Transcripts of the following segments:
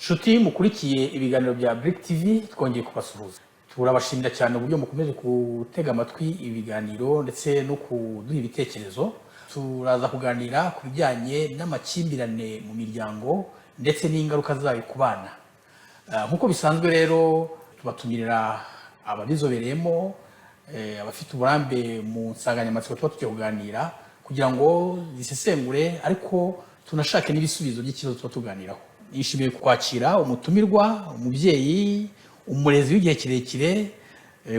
Nshuti mukurikiye ibiganiro bya Brick TV twongeye kubasuhuza. Turabashimira cyane uburyo mukomeje gutega amatwi ibiganiro ndetse no kuduha ibitekerezo. Turaza kuganira ku bijyanye n'amakimbirane mu miryango ndetse n'ingaruka zayo ku bana. Nkuko bisanzwe rero tubatumirira ababizobereyemo, abafite uburambe mu nsanganyamatsiko tuba tugiye kuganira kugira ngo zisesengure ariko tunashake n'ibisubizo by'ikibazo tuba tuganiraho. Nishimiye kwakira umutumirwa, umubyeyi, umurezi w'igihe kirekire,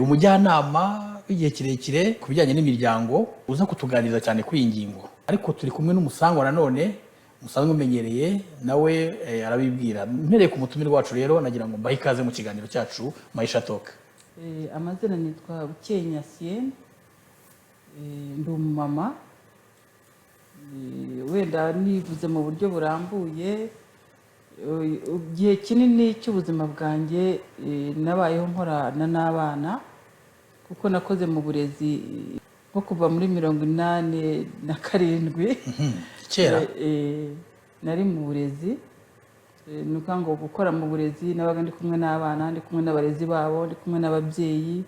umujyanama w'igihe kirekire ku bijyanye n'imiryango uza kutuganiriza cyane kuri iyi ngingo. Ariko turi kumwe n'umusangwa nanone musanzwe umenyereye nawe arabibwira. Mpereye ku mutumirwa wacu rero nagira ngo mbahe ikaze mu kiganiro cyacu Maisha Talk. Amazina nitwa Bukeye Nyasienne, ndi umumama. Wenda nivuze mu buryo burambuye, igihe kinini cy'ubuzima bwanjye nabayeho nkorana n'abana kuko nakoze mu burezi nko kuva muri 87 Kera nari mu burezi, nuko ngo gukora mu burezi nabaga ndi kumwe n'abana, ndi kumwe n'abarezi babo, ndi kumwe n'ababyeyi.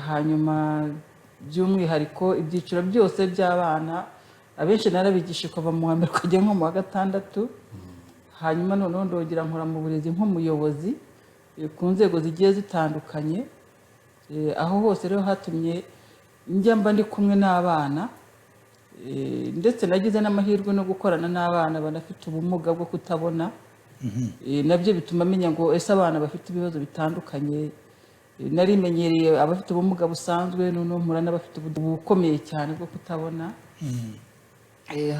Hanyuma by'umwihariko ibyiciro byose by'abana abenshi narabigisha kuva mu wa mbere kujya nko mu wa gatandatu. Hanyuma noneho ndongera nkora mu burezi nk'umuyobozi ku nzego zigiye zitandukanye. Aho hose rero hatumye njya mba ndi kumwe n'abana, ndetse nagize n'amahirwe no gukorana n'abana banafite ubumuga bwo kutabona. Nabyo bituma menya ngo ese abana bafite ibibazo bitandukanye. Narimenyereye abafite ubumuga busanzwe, noneho mpura n'abafite ubukomeye cyane bwo kutabona.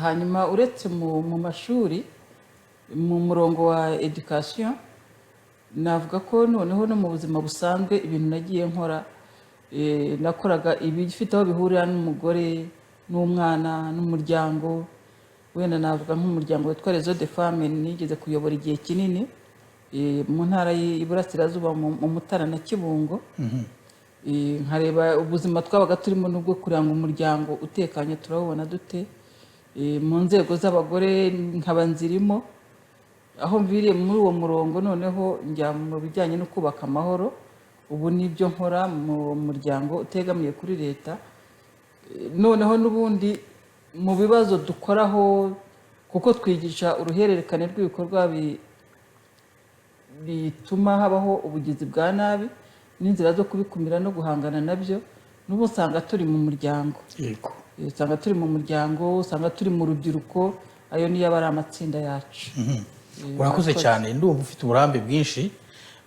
Hanyuma uretse mu mashuri, mu murongo wa education, navuga ko noneho no mu buzima busanzwe ibintu nagiye nkora, nakoraga ibifite aho bihurira n'umugore n'umwana n'umuryango. Wenda navuga nk'umuryango witwa Réseau des Femmes nigeze kuyobora igihe kinini mu ntara y'Iburasirazuba mu Mutara na Kibungo. Nkareba ubuzima twabaga turimo n'ubwo kuranga umuryango utekanye turabona dute. Mu nzego z'abagore nkaba nzirimo. Aho mviriye muri uwo murongo noneho njya mu bijyanye no kubaka amahoro. Ubu nibyo nkora mu muryango utegamiye kuri leta. Noneho n'ubundi mu bibazo dukoraho kuko twigisha uruhererekane rw'ibikorwa bituma habaho ubugizi bwa nabi n'inzira zo kubikumira no guhangana nabyo, n'ubu usanga turi mu muryango. Yego. Usanga turi mu muryango, usanga turi mu rubyiruko, ayo niyo aba ari amatsinda yacu. Urakoze cyane, ndumva ufite uburambe bwinshi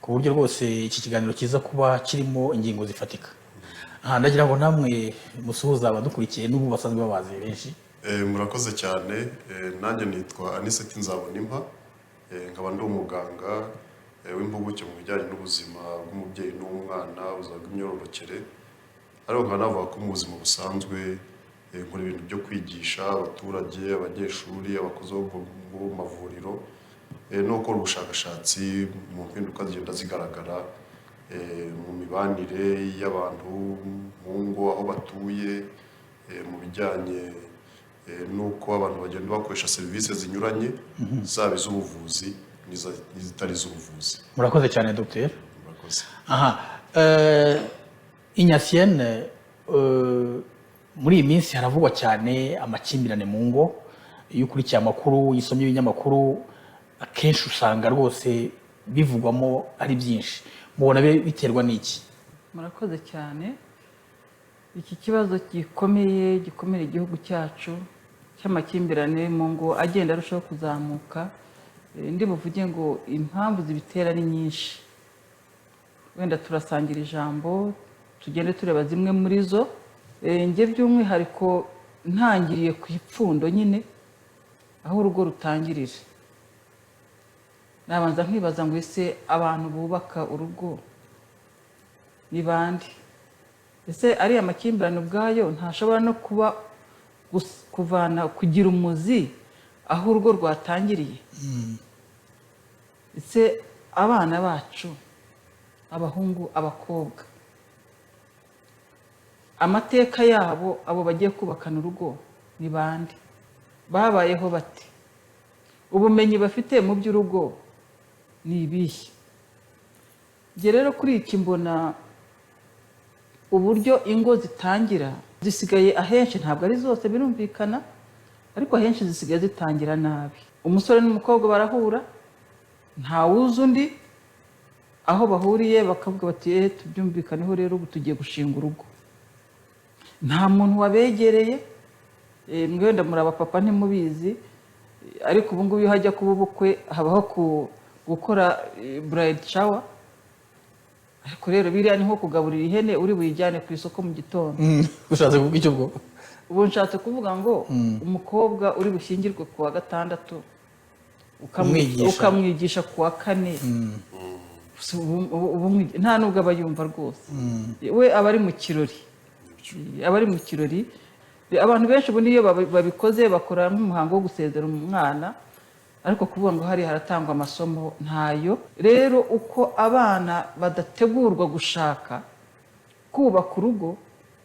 ku buryo rwose iki kiganiro kiza kuba kirimo ingingo zifatika. Ndagira ngo namwe musuhuza abadukurikiye n'ubu basanzwe babazi benshi. Murakoze cyane. Nanjye nitwa Anicet Nzabonimpa, nkaba ndi umuganga w'impuguke mu bijyanye n'ubuzima bw'umubyeyi n'umwana, ubuzima bw'imyororokere. Ariko nkaba navuga ko mu buzima busanzwe nkora ibintu byo kwigisha abaturage, abanyeshuri, abakozi bo mu mavuriro, no gukora ubushakashatsi mu mpinduka zigenda zigaragara mu mibanire y'abantu mu ngo aho batuye, mu bijyanye n'uko abantu bagenda bakoresha serivisi zinyuranye, zaba iz'ubuvuzi n'izitari iz'ubuvuzi. Murakoze cyane Dr. Murakoze. Nyasienne, muri iyi minsi haravugwa cyane amakimbirane mu ngo. Iyo ukurikiye amakuru, yisomye ibinyamakuru, akenshi usanga rwose bivugwamo ari byinshi. Mubona biterwa n'iki? Murakoze cyane. Iki kibazo gikomeye igihugu cyacu cy'amakimbirane mu ngo agenda arushaho kuzamuka. Ndi buvuge ngo impamvu zibitera ni nyinshi. Wenda turasangira ijambo tugende tureba zimwe muri zo. Nge by'umwihariko ntangiriye ku ipfundo nyine aho urugo rutangirira. Nabanza nkibaza ngo ese abantu bubaka urugo ni bande? Ese ari amakimbirane ubwayo ntashobora no kugira umuzi aho urugo rwatangiriye? Ese abana bacu, abahungu, abakobwa, amateka yabo, abo bagiye kubakana urugo ni bande? Babayeho bate? Ubumenyi bafite mu by'urugo ni ibihe. Njye rero kuri iki mbona uburyo ingo zitangira zisigaye ahenshi, ntabwo ari zose birumvikana, ariko ahenshi zisigaye zitangira nabi. Umusore n'umukobwa barahura, ntawuzi undi, aho bahuriye bakavuga bati tubyumvikaneho rero ubu tugiye gushinga urugo. Nta muntu wabegereye, mwenda muri abapapa ntimubizi, ariko ubu ngubu iyo hajya kuba ubukwe habaho gukora bride shower. Ariko rero biriya ni nko kugaburira ihene uri buyijyane ku isoko mu gitondo. Ushatse kuvuga icyo bwo? Ubu nshatse kuvuga ngo umukobwa uri bushyingirwe ku wa gatandatu ukamwigisha ku wa kane, nta nubwo aba yumva rwose. We aba ari mu kirori, abantu benshi ubu niyo babikoze bakora nk'umuhango wo gusezera umwana, ariko kuvuga ngo hari haratangwa amasomo ntayo. Rero uko abana badategurwa gushaka kubaka urugo,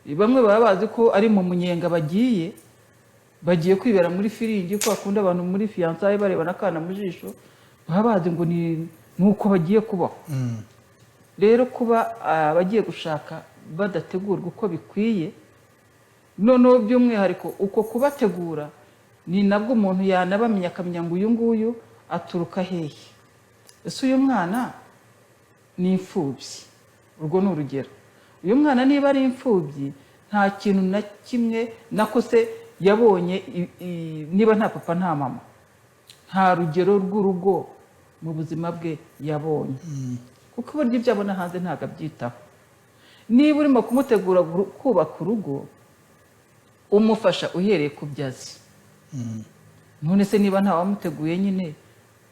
bamwe baba bazi ko ari mu munyenga bagiye kwibera muri firingi, ko bakunda abantu muri fiyansaye bareba n'akana mu jisho, baba bazi ngo ni uko bagiye kubaho. Rero kuba abagiye gushaka badategurwa uko bikwiye, noneho by'umwihariko uko kubategura ni nabwo umuntu yanabamenya akamenya ngo uyu nguyu aturuka hehe. Ese uyu mwana ni imfubyi, urwo ni urugero. Uyu mwana niba ari imfubyi, nta kintu na kimwe nakose yabonye, niba nta papa nta mama, nta rugero rw'urugo mu buzima bwe yabonye, kuko uburyo ibyo abona hanze ntabwo abyitaho. Niba urimo kumutegura kubaka urugo, umufasha uhereye ku byo azi. None se niba nta wamuteguye nyine,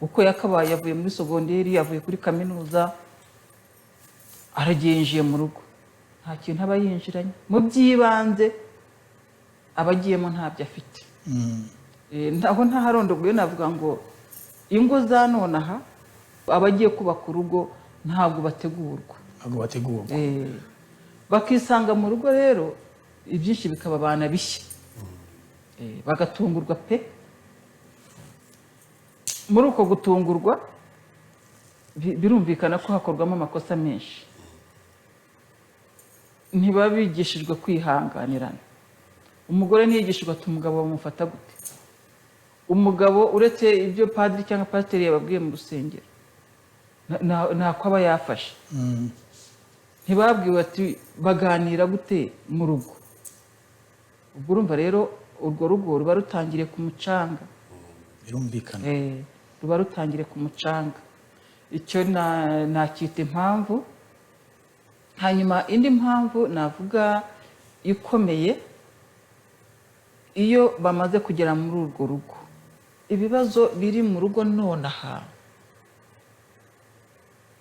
uko yakabaye yavuye muri sogonderi, yavuye kuri kaminuza, aragiye yinjiye mu rugo, nta kintu aba yinjiranye mu by'ibanze, abagiyemo ntabyo afite. Aho ntaharondogoye navuga ngo ingo za nonaha abagiye kubaka urugo ntabwo bategurwa, bakisanga mu rugo rero ibyinshi bikababana bishya, bagatungurwa pe. Muri uko gutungurwa birumvikana ko hakorwamo amakosa menshi, ntibabigishijwe kwihanganirana. Umugore ntiyigishijwe ati umugabo bamufata gute, umugabo uretse ibyo padiri cyangwa pasiteri yababwiye mu rusengero ntako aba yafashe. Ntibabwiwe ati baganira gute mu rugo. Ubwo urumva rero urwo rugo ruba rutangiriye ku mucanga, birumvikana, ruba rutangiriye ku mucanga. Icyo nacyita impamvu. Hanyuma indi mpamvu navuga ikomeye, iyo bamaze kugera muri urwo rugo, ibibazo biri mu rugo nonaha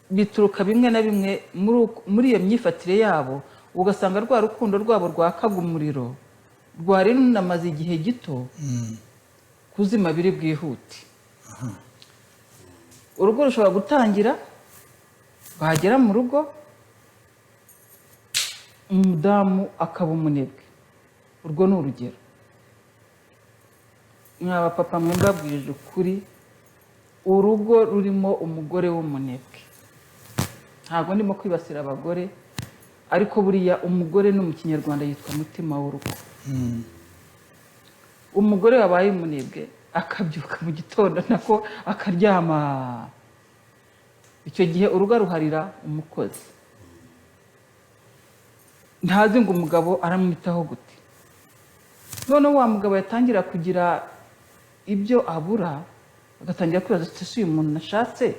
bituruka bimwe na bimwe muri iyo myifatire yabo, ugasanga rwa rukundo rwabo rwakaga umuriro rwari runamaze igihe gito kuzima biri bwihute. Urugo rushobora gutangira, bagera mu rugo umudamu akaba umunebwe. Urwo ni urugero. Mwaba papa mwe mbabwirije ukuri, urugo rurimo umugore w'umunebwe, ntabwo ndimo kwibasira abagore, ariko buriya umugore no mu Kinyarwanda yitwa mutima w'urugo. Umugore wabaye umunebwe akabyuka mu gitondo nako akaryama, icyo gihe urugo ruharira umukozi, ntazi ngo umugabo aramwitaho gute. Noneho wa mugabo yatangira kugira ibyo abura, agatangira kwibaza ati ese uyu muntu nashatse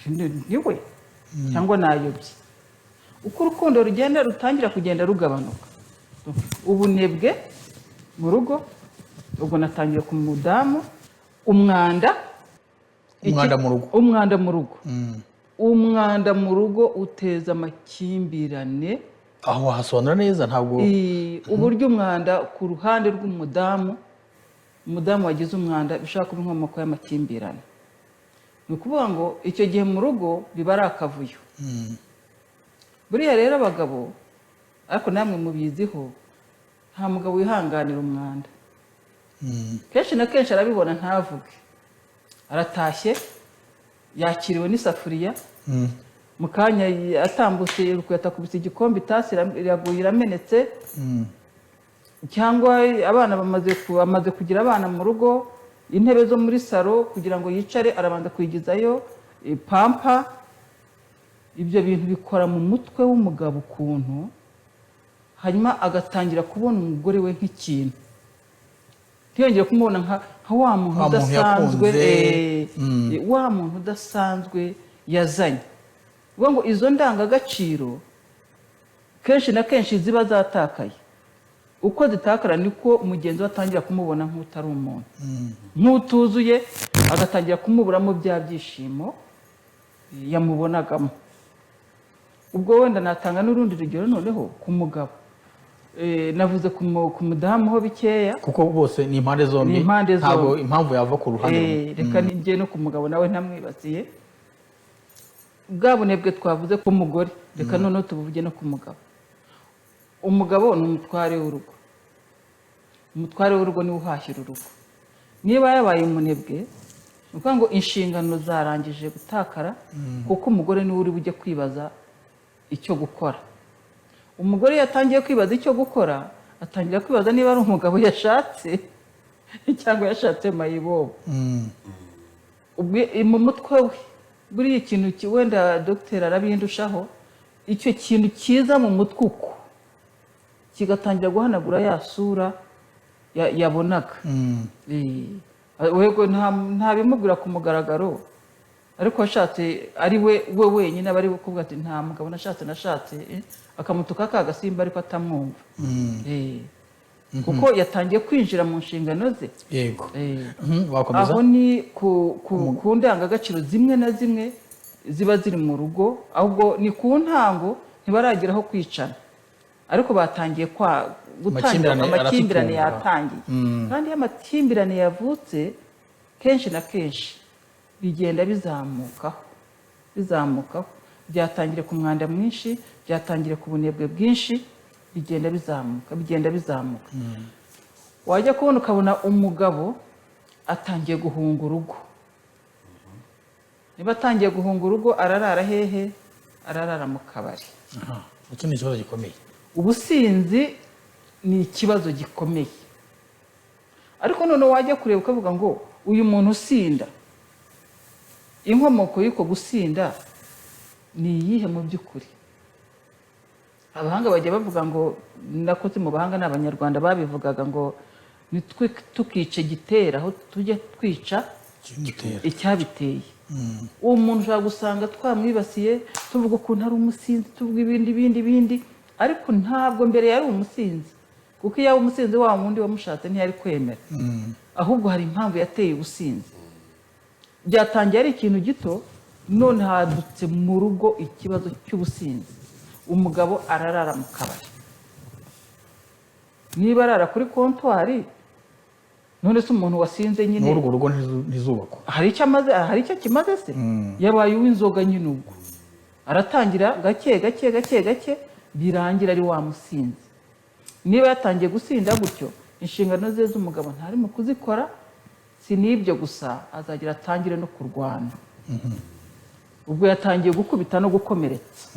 ni we cyangwa nayobye. Uko urukundo rugenda rutangira kugenda rugabanuka, ubunebwe mu rugo, ubwo natangiye ku mudamu, umwanda mu rugo uteza amakimbirane. Aho wahasobanura neza ntabwo uburyo umwanda ku ruhande rw'umudamu, umudamu wagize umwanda bishaka kuba inkomoko y'amakimbirane. Ni ukuvuga ngo icyo gihe mu rugo biba ari akavuyo. Buriya rero abagabo, ariko namwe mubiziho, nta mugabo wihanganira umwanda. Kenshi na kenshi arabibona ntavuge, aratashye yakiriwe n'isafuriya mu kanya atambutse rukuyata kubisa igikombe itasi iraguye iramenetse cyangwa abana bamaze kugira abana mu rugo intebe zo muri salo kugira ngo yicare arabanza kuyigizayo pampa. Ibyo bintu bikora mu mutwe w'umugabo ukuntu hanyuma agatangira kubona umugore we nk'ikintu ntiyongere kumubona nka wa muntu udasanzwe wa muntu udasanzwe yazanye. Ubwo ngo izo ndangagaciro kenshi na kenshi ziba zatakaye. Uko zitakara niko umugenzi watangira kumubona nk'utari umuntu nk'utuzuye agatangira kumuburamo bya byishimo yamubonagamo. Ubwo wenda natanga n'urundi rugero noneho ku mugabo. Navuze ku mudamu ho bikeya kuko bose ni impande zombi ntabwo impamvu yava ku ruhande. Reka ngiye no ku mugabo nawe ntamwibasiye. Bwa bunebwe twavuze ku mugore reka noneho tubuvuge no ku mugabo. Umugabo ni umutware w'urugo. Umutware w'urugo niwe uhashyira urugo. Niba yabaye umunebwe nuko ngo inshingano zarangije gutakara kuko umugore niwe uri bujye kwibaza icyo gukora. Umugore yatangiye kwibaza icyo gukora atangira kwibaza niba ari umugabo yashatse cyangwa yashatse mayibobo. Mu mutwe we buri ikintu wenda dogiteri arabindushaho icyo kintu kiza mu mutwe uko kigatangira guhanagura ya sura yabonaga. Wego nta bimubwira ku mugaragaro ariko washatse ari we wenyine aba ari kuvuga ati nta mugabo nashatse akamutuka kagasimba ariko atamwumva. Kuko yatangiye kwinjira mu nshingano ze. Yego. Wakomeza. Aho ni ku ndangagaciro zimwe na zimwe ziba ziri mu rugo ahubwo ni ku ntango ntibarageraho kwicana ariko batangiye gutangira amakimbirane yatangiye. Kandi iyo amakimbirane yavutse kenshi na kenshi bigenda bizamukaho byatangire ku mwanda mwinshi byatangire ku bunebwe bwinshi bigenda bizamuka. Wajya kubona ukabona umugabo atangiye guhunga urugo. Niba atangiye guhunga urugo ararara hehe? Ararara mu kabari. Iki ni ikibazo gikomeye. Ubusinzi ni ikibazo gikomeye. Ariko none wajya kureba ukavuga ngo uyu muntu usinda inkomoko y'uko gusinda ni iyihe mu by'ukuri? Abahanga bajya bavuga ngo nakoze mu bahanga n'abanyarwanda babivugaga ngo tukice gitera aho tujya twica icyabiteye. Uwo muntu ushobora gusanga twamwibasiye tuvuga ukuntu ari umusinzi tuvuga ibindi ariko ntabwo mbere yari umusinzi kuko iyo ari umusinzi wa wundi wamushatse ntiyari kwemera ahubwo hari impamvu yateye ubusinzi. Byatangiye ari ikintu gito none hadutse mu rugo ikibazo cy'ubusinzi. Umugabo ararara mu kabari. Niba arara kuri kontwari none se umuntu wasinze nyine n'urwo rugo ntizubakwa. Hari icyo kimaze se? Yabaye uw'inzoga nyine ubwo aratangira gake birangira ari wa musinzi. Niba yatangiye gusinda gutyo inshingano ze z'umugabo ntari mu kuzikora. Si n'ibyo gusa azagira atangire no kurwana. Ubwo yatangiye gukubita no gukomeretsa.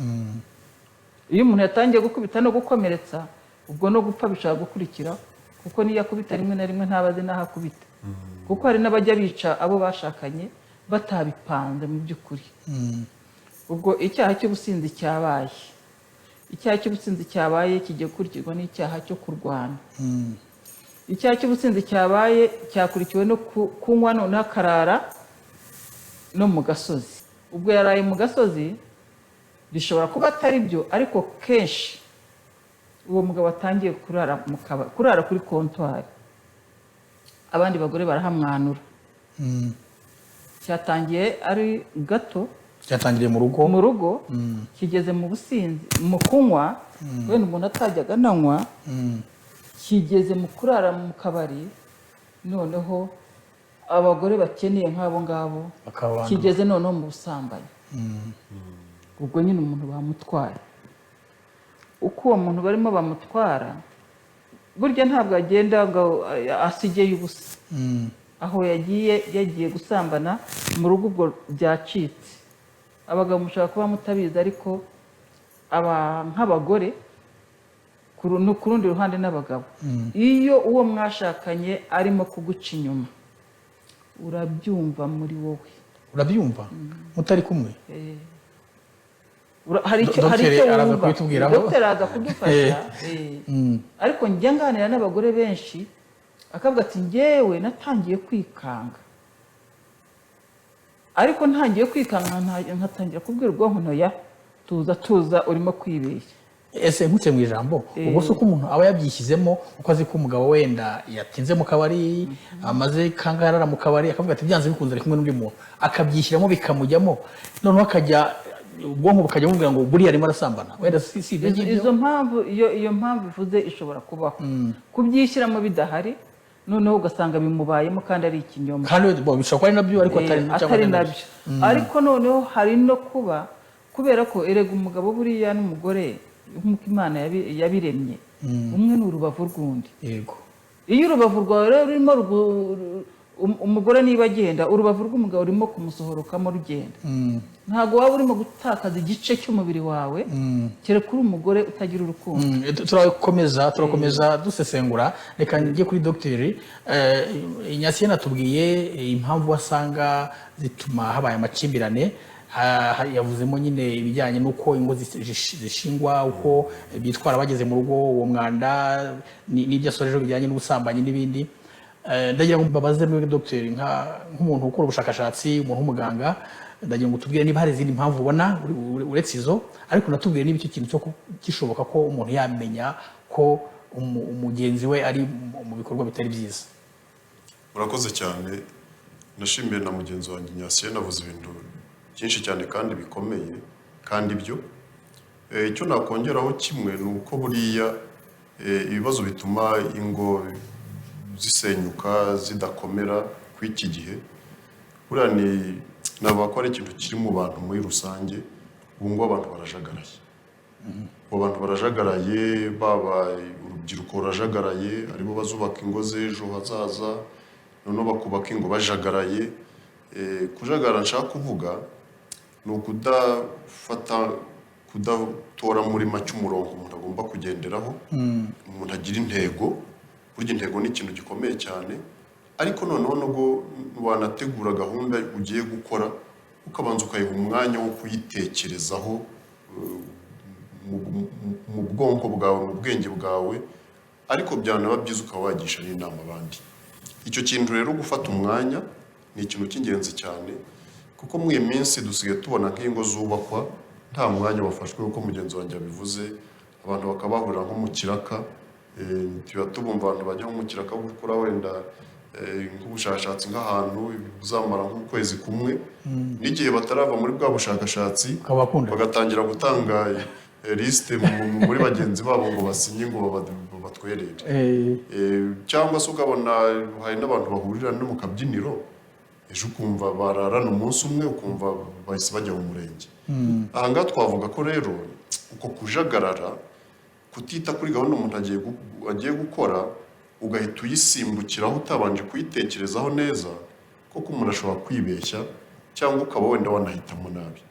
Iyo umuntu yatangiye gukubita no gukomeretsa ubwo no gupfa bishaka gukurikira kuko niyo akubita rimwe na rimwe ntabaze n'aho akubita. Kuko hari n'abajya bica abo bashakanye batabipanze mu by'ukuri. Ubwo icyaha cy'ubusinzi cyabaye kigiye gukurikirwa n'icyaha cyo kurwana. Icyaha cy'ubusinzi cyabaye cyakurikiwe no kunywa none akarara no mu gasozi. Ubwo yaraye mu gasozi bishobora kuba atari byo ariko kenshi uwo mugabo atangiye kurara kuri kontwari abandi bagore barahamwanura. Cyatangiye ari gato cyatangiriye mu rugo kigeze mu businzi mu kunywa wenda umuntu atajyaga ananywa kigeze mu kurara mu kabari noneho abagore bakeneye nk'abo ngabo kigeze noneho mu busambanyi. Ubwo nyine umuntu bamutwara uko uwo muntu barimo bamutwara burya ntabwo agenda ngo asigeye ubusa aho yagiye gusambana mu rugo ubwo byacitse. Abagabo mushobora kuba mutabizi ariko nk'abagore ku rundi ruhande n'abagabo, iyo uwo mwashakanye arimo kuguca inyuma urabyumva muri wowe. Urabyumva mutari kumwe? hari icyo wumva. Dogiteri araza kudufasha. Ariko njya nganira n'abagore benshi akavuga ati njyewe natangiye kwikanga, ariko ntangiye kwikanga nkatangira kubwira ubwonko ntoya tuza urimo kwibeshya. Ese nkuce mu ijambo, ubwo se uko umuntu aba yabyishyizemo uko azi ko umugabo wenda yatinze mu kabari, amaze kangarara mu kabari, akavuga ati byanze bikunze ari kumwe n'undi muntu, akabyishyiramo bikamujyamo, noneho akajya ubwonko bukajya bumubwira ngo buriya arimo arasambana. Wenda si ibyo ngibyo. Izo mpamvu iyo mpamvu ivuze ishobora kubaho, kubyishyiramo bidahari, noneho ugasanga bimubayemo kandi ari ikinyoma. Kandi bishobora kuba ari nabyo ariko atari nabyo. Ariko noneho hari no kuba kubera ko erega umugabo buriya n'umugore nk'uko Imana yabiremye, umwe ni urubavu rw'undi. Yego. Iyo urubavu rwawe rero rurimo umugore niba agenda, urubavu rw'umugabo rurimo kumusohorokamo rugenda, ntabwo waba urimo gutakaza igice cy'umubiri wawe kereka uri umugore utagira urukundo. turakomeza dusesengura. Reka njye kuri dogiteri Ignatien natubwiye impamvu wasanga zituma habaye amakimbirane. Yavuzemo nyine ibijyanye n'uko ingo zishingwa, uko bitwara bageze mu rugo, uwo mwanda n'ibyo asoreje bijyanye n'ubusambanyi n'ibindi. Ndagira ngo mbabaze muri dogiteri nk'umuntu ukora ubushakashatsi, umuntu w'umuganga, ndagira ngo tubwire niba hari izindi mpamvu ubona uretse izo, ariko natubwire niba icyo kintu cyo gishoboka ko umuntu yamenya ko umugenzi we ari mu bikorwa bitari byiza. Murakoze cyane. Nashimiye na mugenzi wanjye Ignatien, navuze ibintu byinshi cyane kandi bikomeye kandi byo. Icyo nakongeraho kimwe ni uko buriya ibibazo bituma ingo zisenyuka zidakomera ku iki gihe, buriya navuga ko ari ikintu kiri mu bantu muri rusange. Ubu ngo abantu barajagaraye, abantu barajagaraye, baba urubyiruko rurajagaraye, aribo bazubaka ingo z'ejo hazaza, noneho bakubaka ingo bajagaraye. Kujagara nshaka kuvuga ni kudatora muri make umurongo umuntu agomba kugenderaho. Umuntu agira intego, burya intego ni ikintu gikomeye cyane, ariko noneho nubwo wanategura gahunda ugiye gukora ukabanza ukayiha umwanya wo kuyitekerezaho mu bwonko bwawe, mu bwenge bwawe, ariko byanaba byiza ukaba wagisha n'inama abandi. Icyo kintu rero gufata umwanya ni ikintu cy'ingenzi cyane, kuko mu iyi minsi dusigaye tubona nk'ingo zubakwa nta mwanya wafashwe, uko mugenzi wanjye yabivuze. Abantu bakabahurira nko mu kiraka, tuba tubumva abantu bajya nko mu kiraka gukora wenda nk'ubushakashatsi nk'ahantu uzamara nk'ukwezi kumwe, n'igihe batarava muri bwa bushakashatsi bagatangira gutanga lisite muri bagenzi babo ngo basinye ngo batwerere. Cyangwa se ukabona hari n'abantu bahurira no mu kabyiniro, ejo ukumva bararana umunsi umwe, ukumva bahise bajya mu murenge. Aha ngaha twavuga ko rero uko kujagarara, kutita kuri gahunda umuntu agiye gukora, ugahita uyisimbukiraho utabanje kuyitekerezaho neza, kuko umuntu ashobora kwibeshya cyangwa ukaba wenda wanahitamo nabi.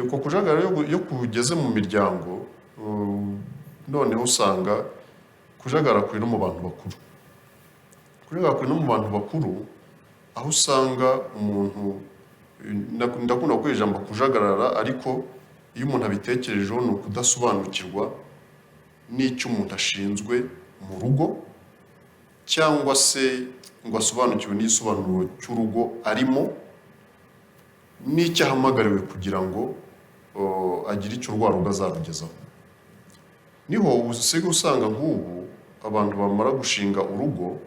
Uko kujagarara iyo kugeze mu miryango, noneho usanga kujagara kuri no mu bantu bakuru. Kujagara kuri no mu bantu bakuru, aho usanga umuntu, ndakunda gukoresha ijambo kujagarara, ariko iyo umuntu abitekerejeho ni ukudasobanukirwa n'icyo umuntu ashinzwe mu rugo, cyangwa se ngo asobanukirwe n'igisobanuro cy'urugo arimo, n'icyo ahamagariwe kugira ngo agire icyo rwa rugo azarugezaho. Niho usigaye usanga nk'ubu abantu bamara gushinga urugo,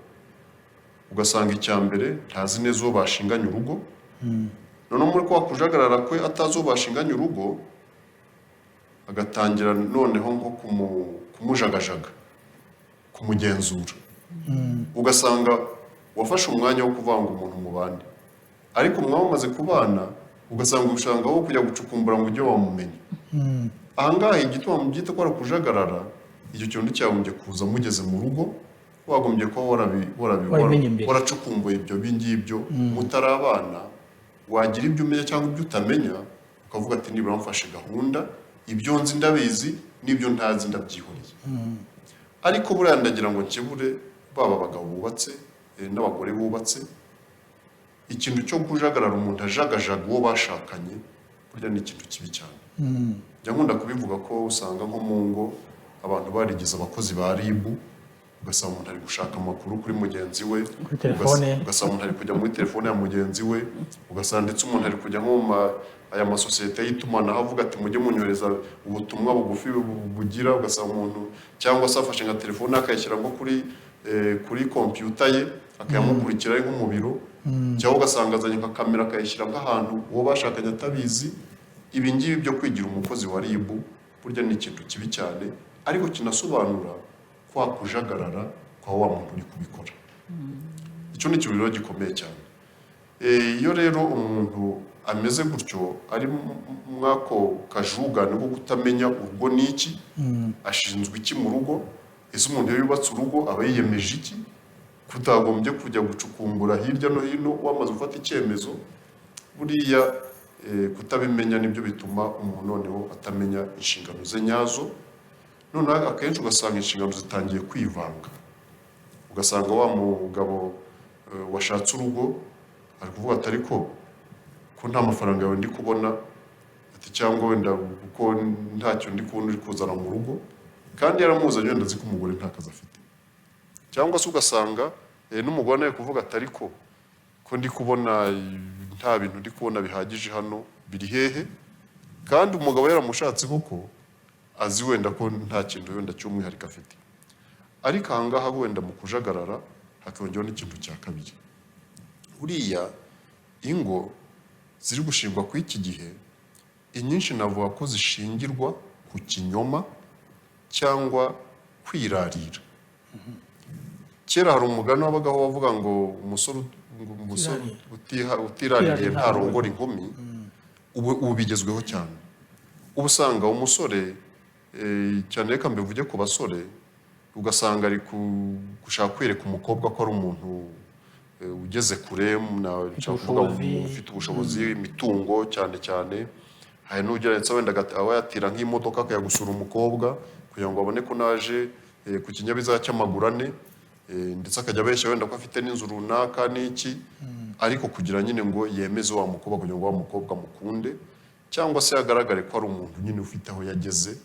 ugasanga icya mbere ntazi neza uwo bashinganye urugo, noneho muri kwa kujagarara kwe atazi uwo bashinganye urugo, agatangira noneho nko kumujagajaga, kumugenzura. Ugasanga wafashe umwanya wo kuvanga umuntu mu bandi, ariko mwaba mumaze kubana ugasanga ushanga wo kujya gucukumbura ngo ujye wamumenye. Aha ngaha igituma mubyita ko ari kujagarara, icyo kintu cyagombye kuza mugeze mu rugo, wagombye kuba Wabimenye mbere. waracukumbuye ibyo ngibyo mutari abana, wagira ibyo umenya cyangwa ibyo utamenya ukavuga ati nibura mfashe gahunda, ibyo nzi ndabizi n'ibyo ntazi ndabyihuriye. Ariko buriya ndagira ngo nkebure baba abagabo bubatse n'abagore bubatse, ikintu cyo kujagarara umuntu ajagajaga uwo bashakanye burya ni ikintu kibi cyane. Njya nkunda kubivuga ko usanga nko mu ngo abantu barigize abakozi ba RIB, ugasanga umuntu ari gushaka amakuru kuri mugenzi we, ugasanga umuntu ari kujya muri telefone ya mugenzi we, ugasanga ndetse umuntu ari kujya nko mu aya masosiyete y'itumanaho avuga ati mujye munyohereza ubutumwa bugufi bugira, ugasanga umuntu cyangwa se afashe nka telefone akayishyira nko kuri kompiyuta ye akayamukurikira ari nko mu biro, cyangwa ugasanga azanye nka kamera akayishyira nk'ahantu uwo bashakanye atabizi. Ibi ngibi byo kwigira umukozi wa RIB burya ni ikintu kibi cyane, ariko kinasobanura kwa kujagarara kwa wa muntu uri kubikora. Icyo ni ikintu rero gikomeye cyane. Iyo rero umuntu ameze gutyo ari mwako kajugane ko kutamenya urugo n'iki, ashinzwe iki mu rugo, ese umuntu iyo yubatse urugo aba yiyemeje iki, kutagombye kujya gucukumbura hirya no hino wamaze gufata icyemezo. Buriya kutabimenya nibyo bituma umuntu noneho atamenya inshingano ze nyazo. Noneho akenshi ugasanga inshingano zitangiye kwivanga, ugasanga wa mugabo washatse urugo ari kuvuga ati ariko ko nta mafaranga yawe ndi kubona, ati cyangwa wenda kuko ntacyo ndi kubona uri kuzana mu rugo, kandi yaramuzanye wenda azi ko umugore nta kazi afite. Cyangwa se ugasanga n'umugore nawe kuvuga ati ariko ko ndi kubona nta bintu ndi kubona bihagije hano, biri hehe? Kandi umugabo yaramushatse koko azi wenda ko nta kintu wenda cy'umwihariko afite. Ariko ahangaha wenda mu kujagarara hakongeraho n'ikintu cya kabiri. Buriya ingo ziri gushingwa ku iki gihe, inyinshi navuga ko zishingirwa ku kinyoma cyangwa kwirarira. Kera hari umugani wabagaho wavuga ngo umusore utiraririye ntarongora inkumi. Ubu bigezweho cyane. Ubu usanga umusore cyane, reka mbivuge ku basore, ugasanga ari gushaka kwereka umukobwa ko ari umuntu ugeze kure, ufite ubushobozi, imitungo cyane cyane. Hari n'ugeretse wenda aba yatira nk'imodoka akajya gusura umukobwa kugira ngo abone ko naje ku kinyabiziga cy'amaguru ane, ndetse akajya abeshya wenda ko afite n'inzu runaka n'iki, ariko kugira nyine ngo yemeze wa mukobwa kugira ngo wa mukobwa mukunde, cyangwa se agaragare ko ari umuntu nyine ufite aho yageze,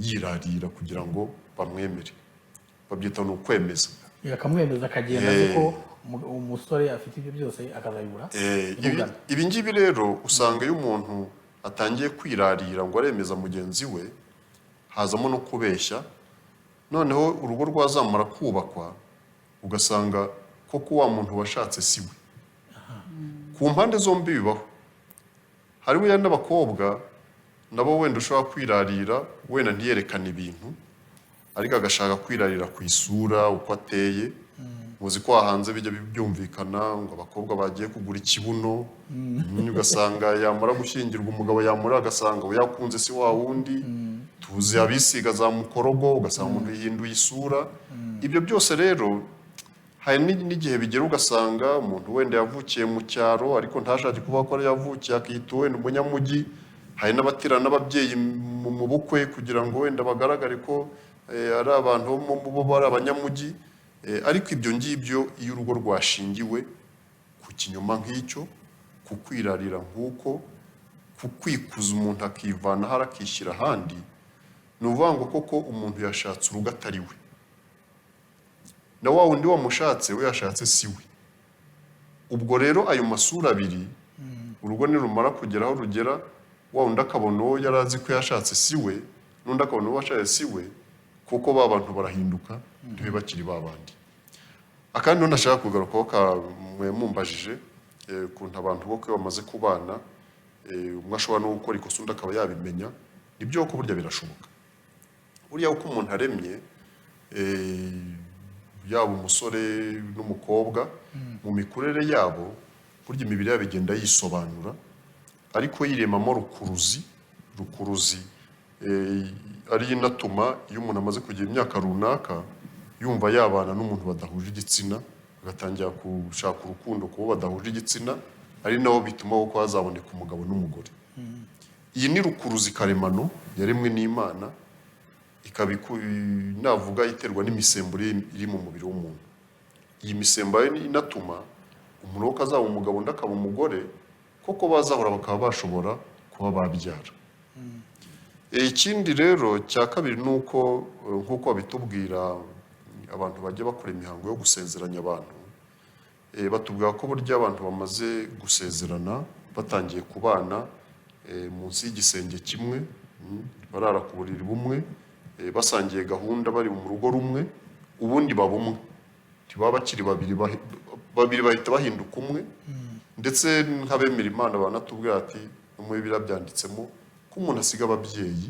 yirarira kugira ngo bamwemere. Babyita ni ukwemeza. Akamwemeza akagenda ariko umusore afite ibyo byose akazabibura. Ibi ngibi rero usanga iyo umuntu atangiye kwirarira ngo aremeza mugenzi we, hazamo no kubeshya. Noneho urugo rwazamara kubakwa ugasanga koko wa muntu washatse si we. Ku mpande zombi bibaho. Hariho n'abakobwa nabo wenda ushobora kwirarira, wenda ntiyerekane ibintu, ariko agashaka kwirarira ku isura uko ateye. Muzi ko hanze bijya byumvikana ngo abakobwa bagiye kugura ikibuno, ugasanga yamara gushyingirwa umugabo yamura agasanga we yakunze si wa wundi. Tuzi abisiga za mukorogo, ugasanga umuntu yihinduye isura. Ibyo byose rero hari n'igihe bigera ugasanga umuntu wenda yavukiye mu cyaro ariko ntashake kuvuga ko yavukiye, akiyita wenda umunyamujyi. Hari n'abatirana n'ababyeyi mu bukwe kugira ngo wenda bagaragare ko ari abantu bo bari abanyamujyi. Ariko ibyo ngibyo iyo urugo rwashingiwe ku kinyoma nk'icyo, ku kwirarira nk'uko, ku kwikuza umuntu akivanaho arakishyira ahandi, ni ukuvuga ngo koko umuntu yashatse urugo atari we, na wa wundi wamushatse we yashatse si we. Ubwo rero ayo masura abiri, urugo nirumara kugera aho rugera, wa wundi akabona uwo yari azi ko yashatse si we, n'undi akabona uwo washatse si we, kuko ba bantu barahinduka ntibe bakiri ba bandi. Akandi nashaka kugarukaho mumbajije ukuntu abantu boko bamaze kubana, umwe ashobora no gukora ikosa undi akaba yabimenya. Nibyo ko burya birashoboka. Burya uko umuntu aremye, yaba umusore n'umukobwa, mu mikurire yabo burya imibiri yabo igenda yisobanura, ariko yiremamo rukuruzi ari inatuma iyo umuntu amaze kugira imyaka runaka yumva yabana n'umuntu badahuje igitsina, agatangira gushaka urukundo kubo badahuje igitsina, ari naho bituma ko hazaboneka umugabo n'umugore. Iyi ni rukuruzi karemano yaremwe n'Imana, ikaba navuga iterwa n'imisemburo iri mu mubiri w'umuntu. Iyi misemburo inatuma umuntu azaba umugabo undi akaba umugore, koko bazahora bakaba bashobora kuba babyara. Ikindi rero cya kabiri ni uko nk'uko babitubwira abantu bajya bakora imihango yo gusezeranya abantu, batubwira ko burya abantu bamaze gusezerana batangiye kubana munsi y'igisenge kimwe, barara ku buriri bumwe, basangiye gahunda bari mu rugo rumwe, ubundi baba umwe, ntibaba bakiri babiri bahita bahinduka umwe. Ndetse nk'abemera Imana banatubwira ati no muri Bibiliya byanditsemo ko umuntu asiga ababyeyi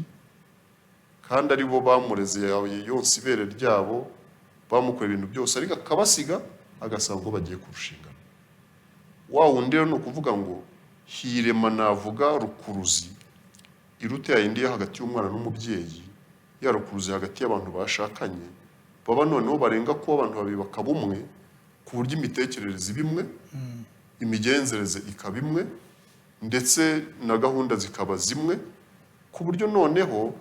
kandi ari bo bamureze yonse ibere ryabo, bamukorera ibintu byose, ariko akabasiga agasanga ngo bagiye kurushingana. Wa wundi rero ni ukuvuga ngo hirema navuga rukuruzi iruta yindi yo hagati y'umwana n'umubyeyi, ya rukuruzi hagati y'abantu bashakanye, baba noneho barenga kuba abantu babiri bakaba umwe, ku buryo imitekerereze iba imwe, imigenzereze ikaba imwe, ndetse na gahunda zikaba zimwe, ku buryo noneho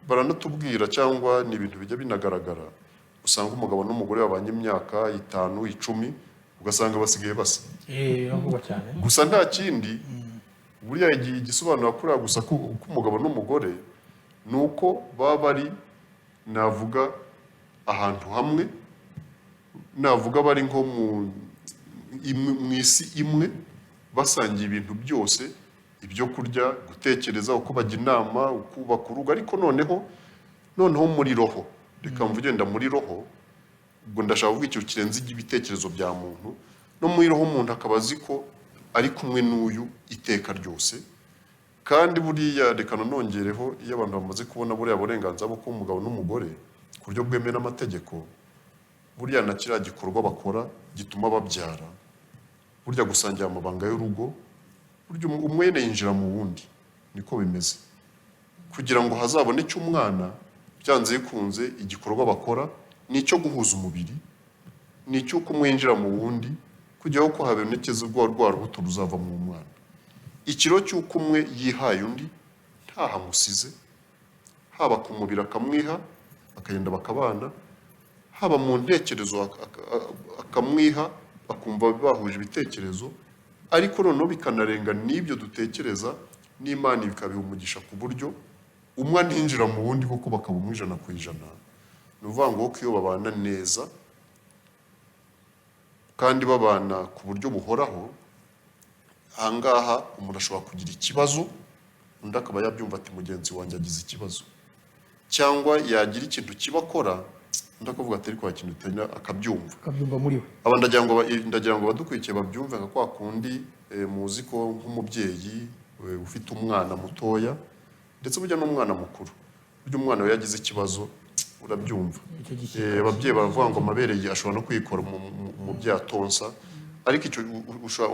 baranatubwira cyangwa ni ibintu bijya binagaragara, usanga umugabo n'umugore babanye imyaka 5, 10, ugasanga basigaye basa. Gusa nta kindi burya igisobanura kuri gusa ko umugabo n'umugore ni uko baba bari navuga ahantu hamwe, navuga bari nko mu isi imwe, basangiye ibintu byose, ibyo kurya, gutekereza, uko bajya inama, ukubaka urugo, ariko noneho muri roho, reka mvuge nda muri roho, ubwo ndashaka kuvuga icyo kirenze ibitekerezo bya muntu, no muri roho umuntu akaba azi ko ari kumwe n'uyu iteka ryose. Kandi buriya reka nongereho, iyo abantu bamaze kubona buriya burenganzira bwo kuba umugabo n'umugore ku buryo bwemewe n'amategeko, burya na kiriya gikorwa bakora gituma babyara, burya gusangira amabanga y'urugo, burya umwe yinjira mu wundi, niko bimeze. Kugira ngo hazaboneke umwana, byanze bikunze igikorwa bakora ni icyo guhuza umubiri, ni icyo kumwinjira mu wundi, kugira ngo habonekeze rwa rubuto ruzava mu mwana. Ikiro cy'uko umwe yihaye undi ntahamusize, haba ku mubiri akamwiha akagenda bakabana, haba mu ntekerezo akamwiha bakumva bahuje ibitekerezo, ariko noneho bikanarenga n'ibyo dutekereza, n'Imana bikabiha umugisha ku buryo umwe aninjira mu wundi kuko bakaba umwe 100%. Ni ukuvuga ngo iyo babana neza kandi babana ku buryo buhoraho, ahangaha umuntu ashobora kugira ikibazo, undi akaba yabyumva ati mugenzi wanjye agize ikibazo, cyangwa yagira ikintu kibakora, undi akavuga ati ariko ikintu akabyumva muri we. Aba ndagira ngo badukurikiye babyumve nka kwa kundi muzi ko nk'umubyeyi ufite umwana mutoya, ndetse burya n'umwana mukuru, burya umwana we yagize ikibazo urabyumva. Ababyeyi baravuga ngo amabere ashobora no kwikora mu byatonsa, ariko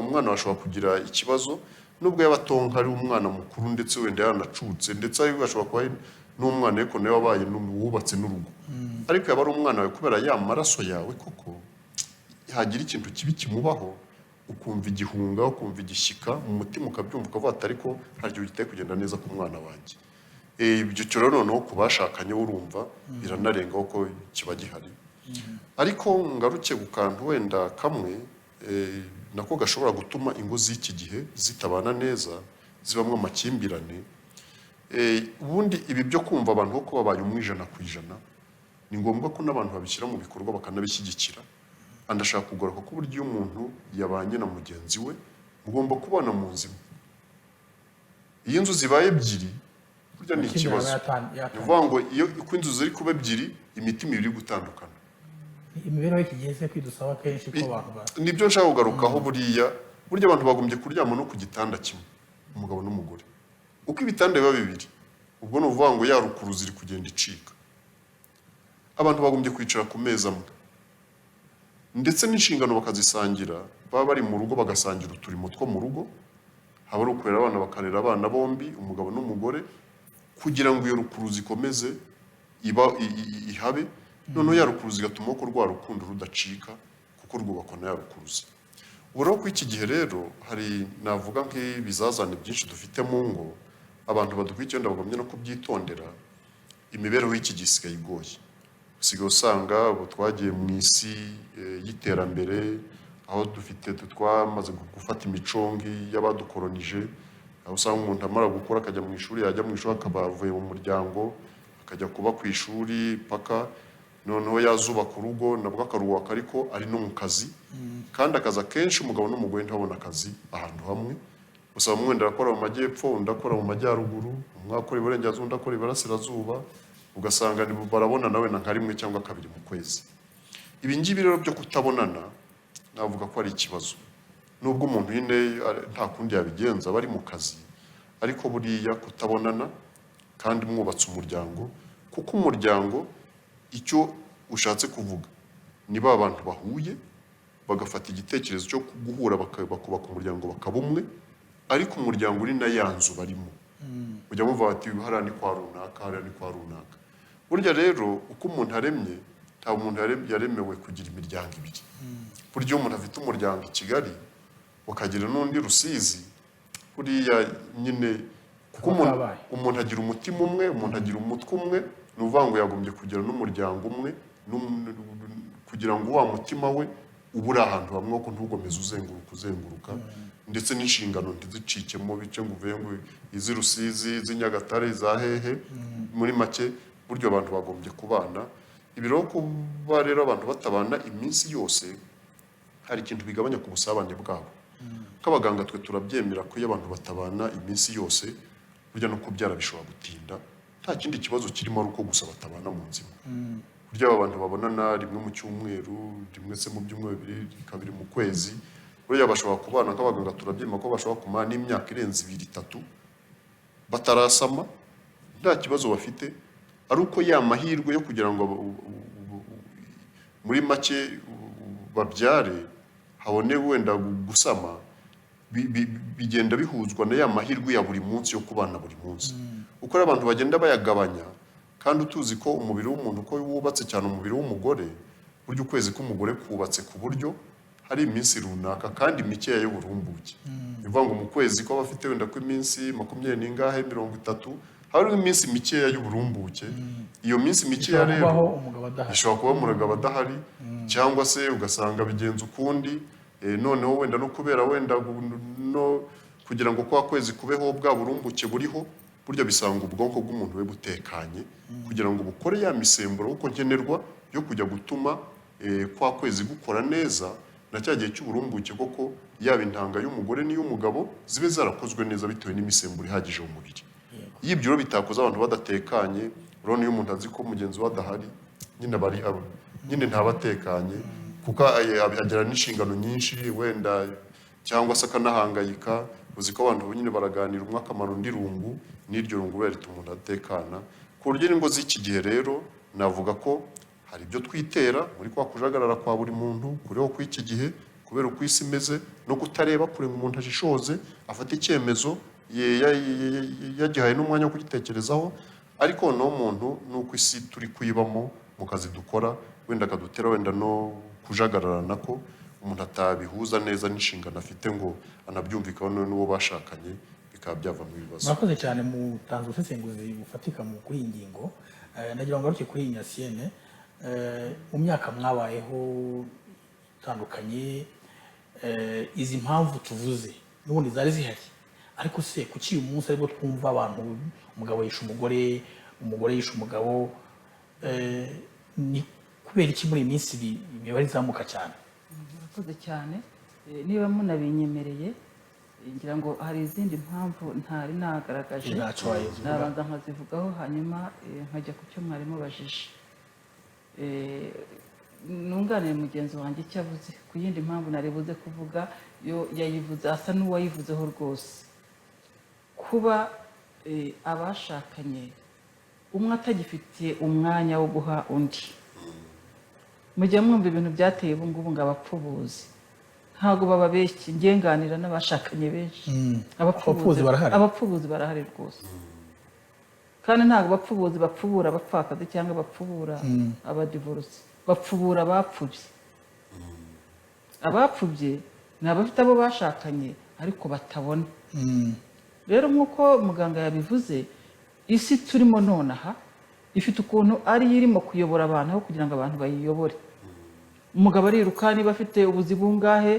umwana ashobora kugira ikibazo nubwo yabatonka ari umwana mukuru, ndetse wenda yaranacutse, ndetse ariko ashobora kuba n'umwana ariko nawe wabaye wubatse n'urugo, ariko yaba ari umwana wawe kubera ya maraso yawe, koko hagira ikintu kibi kimubaho, ukumva igihunga, ukumva igishyika mu mutima, ukabyumva ukavuga ati ariko hari igihe giteye kugenda neza ku mwana wanjye. Ibyo cyo noneho ku bashakanye urumva biranarengaho ko kiba gihari. Ariko ngaruke ku kantu wenda kamwe nako gashobora gutuma ingo z'iki gihe zitabana neza, zibamwe amakimbirane. Ubundi ibi byo kumva abantu ko babaye umwe 100%, ni ngombwa ko n'abantu babishyira mu bikorwa bakanabishyigikira. Andashaka kugaruka ko buryo umuntu yabanye na mugenzi we mugomba kubana mu nzima. Iyo inzu zibaye ebyiri burya ni ikibazo. Nivuga ngo iyo inzu ziri kuba ebyiri, imitima iri gutandukana. Imibereho y'ikigeze kwidusaba kenshi ko abantu nibyo nshaka kugarukaho. Burya abantu bagombye kuryama no ku gitanda kimwe, umugabo n'umugore. Uko ibitanda biba bibiri, ubwo no vuga ngo ya rukuruzi iri kugenda icika. Abantu bagombye kwicara ku meza amwe, ndetse n'inshingano bakazisangira, baba bari mu rugo bagasangira uturimo two mu rugo, haba ari ukurera abana bakarera abana bombi, umugabo n'umugore, kugira ngo iyo rukuruzi ikomeze ihabe, noneho ya rukuruzi igatuma ko rwa rukundo rudacika kuko rwubakwa na ya rukuruzi. Ubu rero kuri iki gihe rero hari navuga nk'ibizazane byinshi dufite mu ngo, abantu badukurikiye wenda bagomye no kubyitondera. Imibereho y'iki gihe isigaye igoye, usigaye usanga ubu twagiye mu isi y'iterambere, aho twamaze gufata imicongi y'abadukolonije, aho usanga umuntu amara gukora akajya mu ishuri, yajya mu ishuri akaba avuye mu muryango akajya kuba ku ishuri paka noneho yazubaka urugo nabwo akaruhuka, ariko ari no mu kazi. Kandi akazi akenshi umugabo n'umugore ntabona akazi ahantu hamwe, usaba umwe wenda akora mu majyepfo undi akora mu majyaruguru, umwe akora iburengerazuba undi akora iburasirazuba, ugasanga barabonana wenda nka rimwe cyangwa kabiri mu kwezi. Ibi ngibi rero byo kutabonana navuga ko ari ikibazo, nubwo umuntu nyine nta kundi yabigenza bari mu kazi, ariko buriya kutabonana kandi mwubatse umuryango, kuko umuryango icyo ushatse kuvuga ni ba bantu bahuye bagafata igitekerezo cyo guhura bakubaka umuryango bakaba umwe, ariko umuryango uri na ya nzu barimo. Ujya muvuga ati hariya ni kwa runaka, hariya ni kwa runaka. Burya rero uko umuntu aremye, nta muntu yaremewe kugira imiryango ibiri. Burya umuntu afite umuryango i Kigali ukagira n'undi Rusizi, buriya nyine kuko umuntu agira umutima umwe, umuntu agira umutwe umwe, ni ukuvuga ngo yagombye kugira n'umuryango umwe kugira ngo wa mutima we uba uri ahantu hamwe, ko ntugomeze uzenguruka ndetse n'inshingano ntizicikemo bice ngo uvuye ngo izi Rusizi, izi Nyagatare, za hehe. Muri make buryo abantu bagombye kubana. Ibi rero kuba rero abantu batabana iminsi yose, hari ikintu bigabanya ku busabane bwabo. Nk'abaganga twe turabyemera ko iyo abantu batabana iminsi yose, burya no kubyara bishobora gutinda. Nta kindi kibazo kirimo, ari uko gusa batabana mu nzima. Burya abantu babonana rimwe mu cyumweru, rimwe se mu byumweru bibiri, kabiri mu kwezi, burya bashobora kubana. Nk'abaganga turabyemera ko bashobora kumara n'imyaka irenze 2-3 batarasama, nta kibazo bafite, ari uko ya mahirwe yo kugira ngo muri make babyare habone wenda gusama, bigenda bihuzwa na ya mahirwe ya buri munsi yo kubana buri munsi. Uko abantu bagenda bayagabanya, kandi utuzi ko umubiri w'umuntu uko wubatse cyane umubiri w'umugore, buryo ukwezi k'umugore kubatse ku buryo hari iminsi runaka kandi mikeya y'uburumbuke. Bivuga ngo mu kwezi ko bafite wenda ko iminsi 20 n'ingahe 30, hari iminsi mikeya y'uburumbuke. Iyo minsi mikeya rero ishobora kuba umugabo adahari, cyangwa se ugasanga bigenza ukundi. Noneho wenda no kubera wenda no kugira ngo kwa kwezi kubeho bwa burumbuke buriho, burya bisanga ubwonko bw'umuntu we butekanye kugira ngo bukore ya misemburo uko nkenerwa yo kujya gutuma kwa kwezi gukora neza, na cya gihe cy'uburumbuke koko yaba intanga y'umugore n'iy'umugabo zibe zarakozwe neza bitewe n'imisemburo ihagije mu mubiri. Iyo ibyo bitakoze abantu badatekanye, urabona iyo umuntu azi ko mugenzi we adahari, nyine ntabatekanye, kuko agira n'inshingano nyinshi wenda, cyangwa se akanahangayika. Uzi ko abantu nyine baraganira umwe akamara undi rungu, n'iryo rungu rituma umuntu atekana. Ku buryo n'ingo z'iki gihe rero navuga ko hari ibyo twitera muri kwa kujagarara kwa buri muntu kuriho kw'iki gihe, kubera uko isi imeze, no kutareba kure ngo umuntu ajishoze afate icyemezo yagihaye n'umwanya wo kugitekerezaho. Ariko no muntu nuko isi turi kuyibamo mu kazi dukora, wenda akadutera wenda no kujagarara nako umuntu atabihuza neza n'inshingano afite ngo anabyumvikane n'uwo bashakanye, bikaba byavamo ibibazo. Murakoze cyane mutanze ubusesenguzi bufatika kuri iyi ngingo. Nagira ngo ngaruke kuri Ignatienne. Mu myaka mwabayeho itandukanye, izi mpamvu tuvuze n'ubundi zari zihari, ariko se kuki uyu munsi aribwo twumva abantu umugabo yisha umugore, umugore yisha umugabo? Ni kubera iki muri iyi minsi imibare izamuka cyane? Murakoze cyane. Niba munabinyemereye, ngira ngo hari izindi mpamvu ntari nagaragaje, nabanza nkazivugaho hanyuma nkajya ku cyo mwarimu bajije. Nunganire mugenzi wanjye icyo avuze ku yindi mpamvu naribuze kuvuga, yo yayivuze asa n'uwayivuzeho rwose. Kuba abashakanye umwe atagifitiye umwanya wo guha undi. Mujya mwumva ibintu byateye ubu ngubu ngo abapfubuzi, ntabwo bababeshye. Ngenganira n'abashakanye benshi, abapfubuzi barahari rwose. kandi ntabwo bapfubuzi bapfubura abapfakazi cyangwa bapfubura abadivorce, bapfubura abapfubye. Abapfubye ni abafite abo bashakanye ariko batabona. Rero nk'uko muganga yabivuze, isi turimo nonaha ifite ukuntu ari irimo kuyobora abantu aho kugira ngo abantu bayiyobore. Umugabo ariruka niba afite ubuzi bungahe,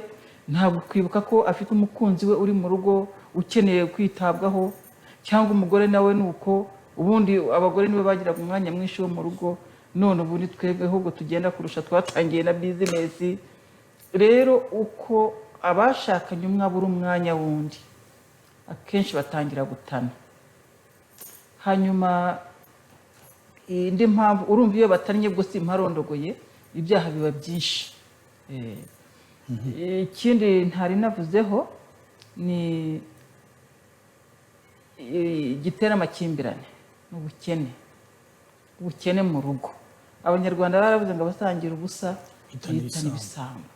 ntabwo kwibuka ko afite umukunzi we uri mu rugo ukeneye kwitabwaho, cyangwa umugore nawe nuko. Ubundi abagore nibo bagiraga umwanya mwinshi wo mu rugo, none ubu ni twebwe ahubwo tugenda kurusha, twatangiye na bizinesi. Rero uko abashakanye umwe abura umwanya wundi, akenshi batangira gutana. Hanyuma indi mpamvu, urumva iyo batannye bwo simparondogoye, ibyaha biba byinshi. Ikindi ntari navuzeho ni gitera amakimbirane, ubukene mu rugo. Abanyarwanda baravuze ngo abasangira ubusa bitana ibisambo.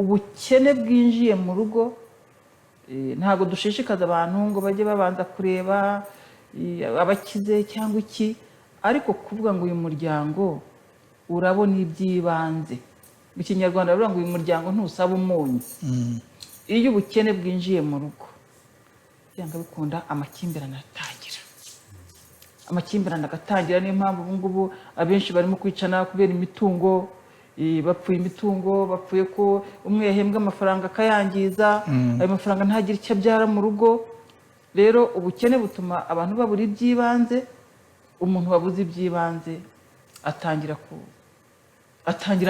Ubukene bwinjiye mu rugo, ntabwo dushishikaza abantu ngo bajye babanza kureba abakize cyangwa iki, ariko kuvuga ngo uyu muryango urabona iby'ibanze. Mu Kinyarwanda baravuga ngo uyu muryango ntusaba umunyu. Iyo ubukene bwinjiye mu rugo, byanga bikunda amakimbirane atangira. Amakimbirane agatangira, niyo mpamvu ubu ngubu abenshi barimo kwicana kubera imitungo. Bapfuye imitungo, bapfuye ko umwe yahembwa amafaranga akayangiza, ayo mafaranga ntagire icyo abyara mu rugo. Rero ubukene butuma abantu babura iby'ibanze. Umuntu wabuze iby'ibanze atangira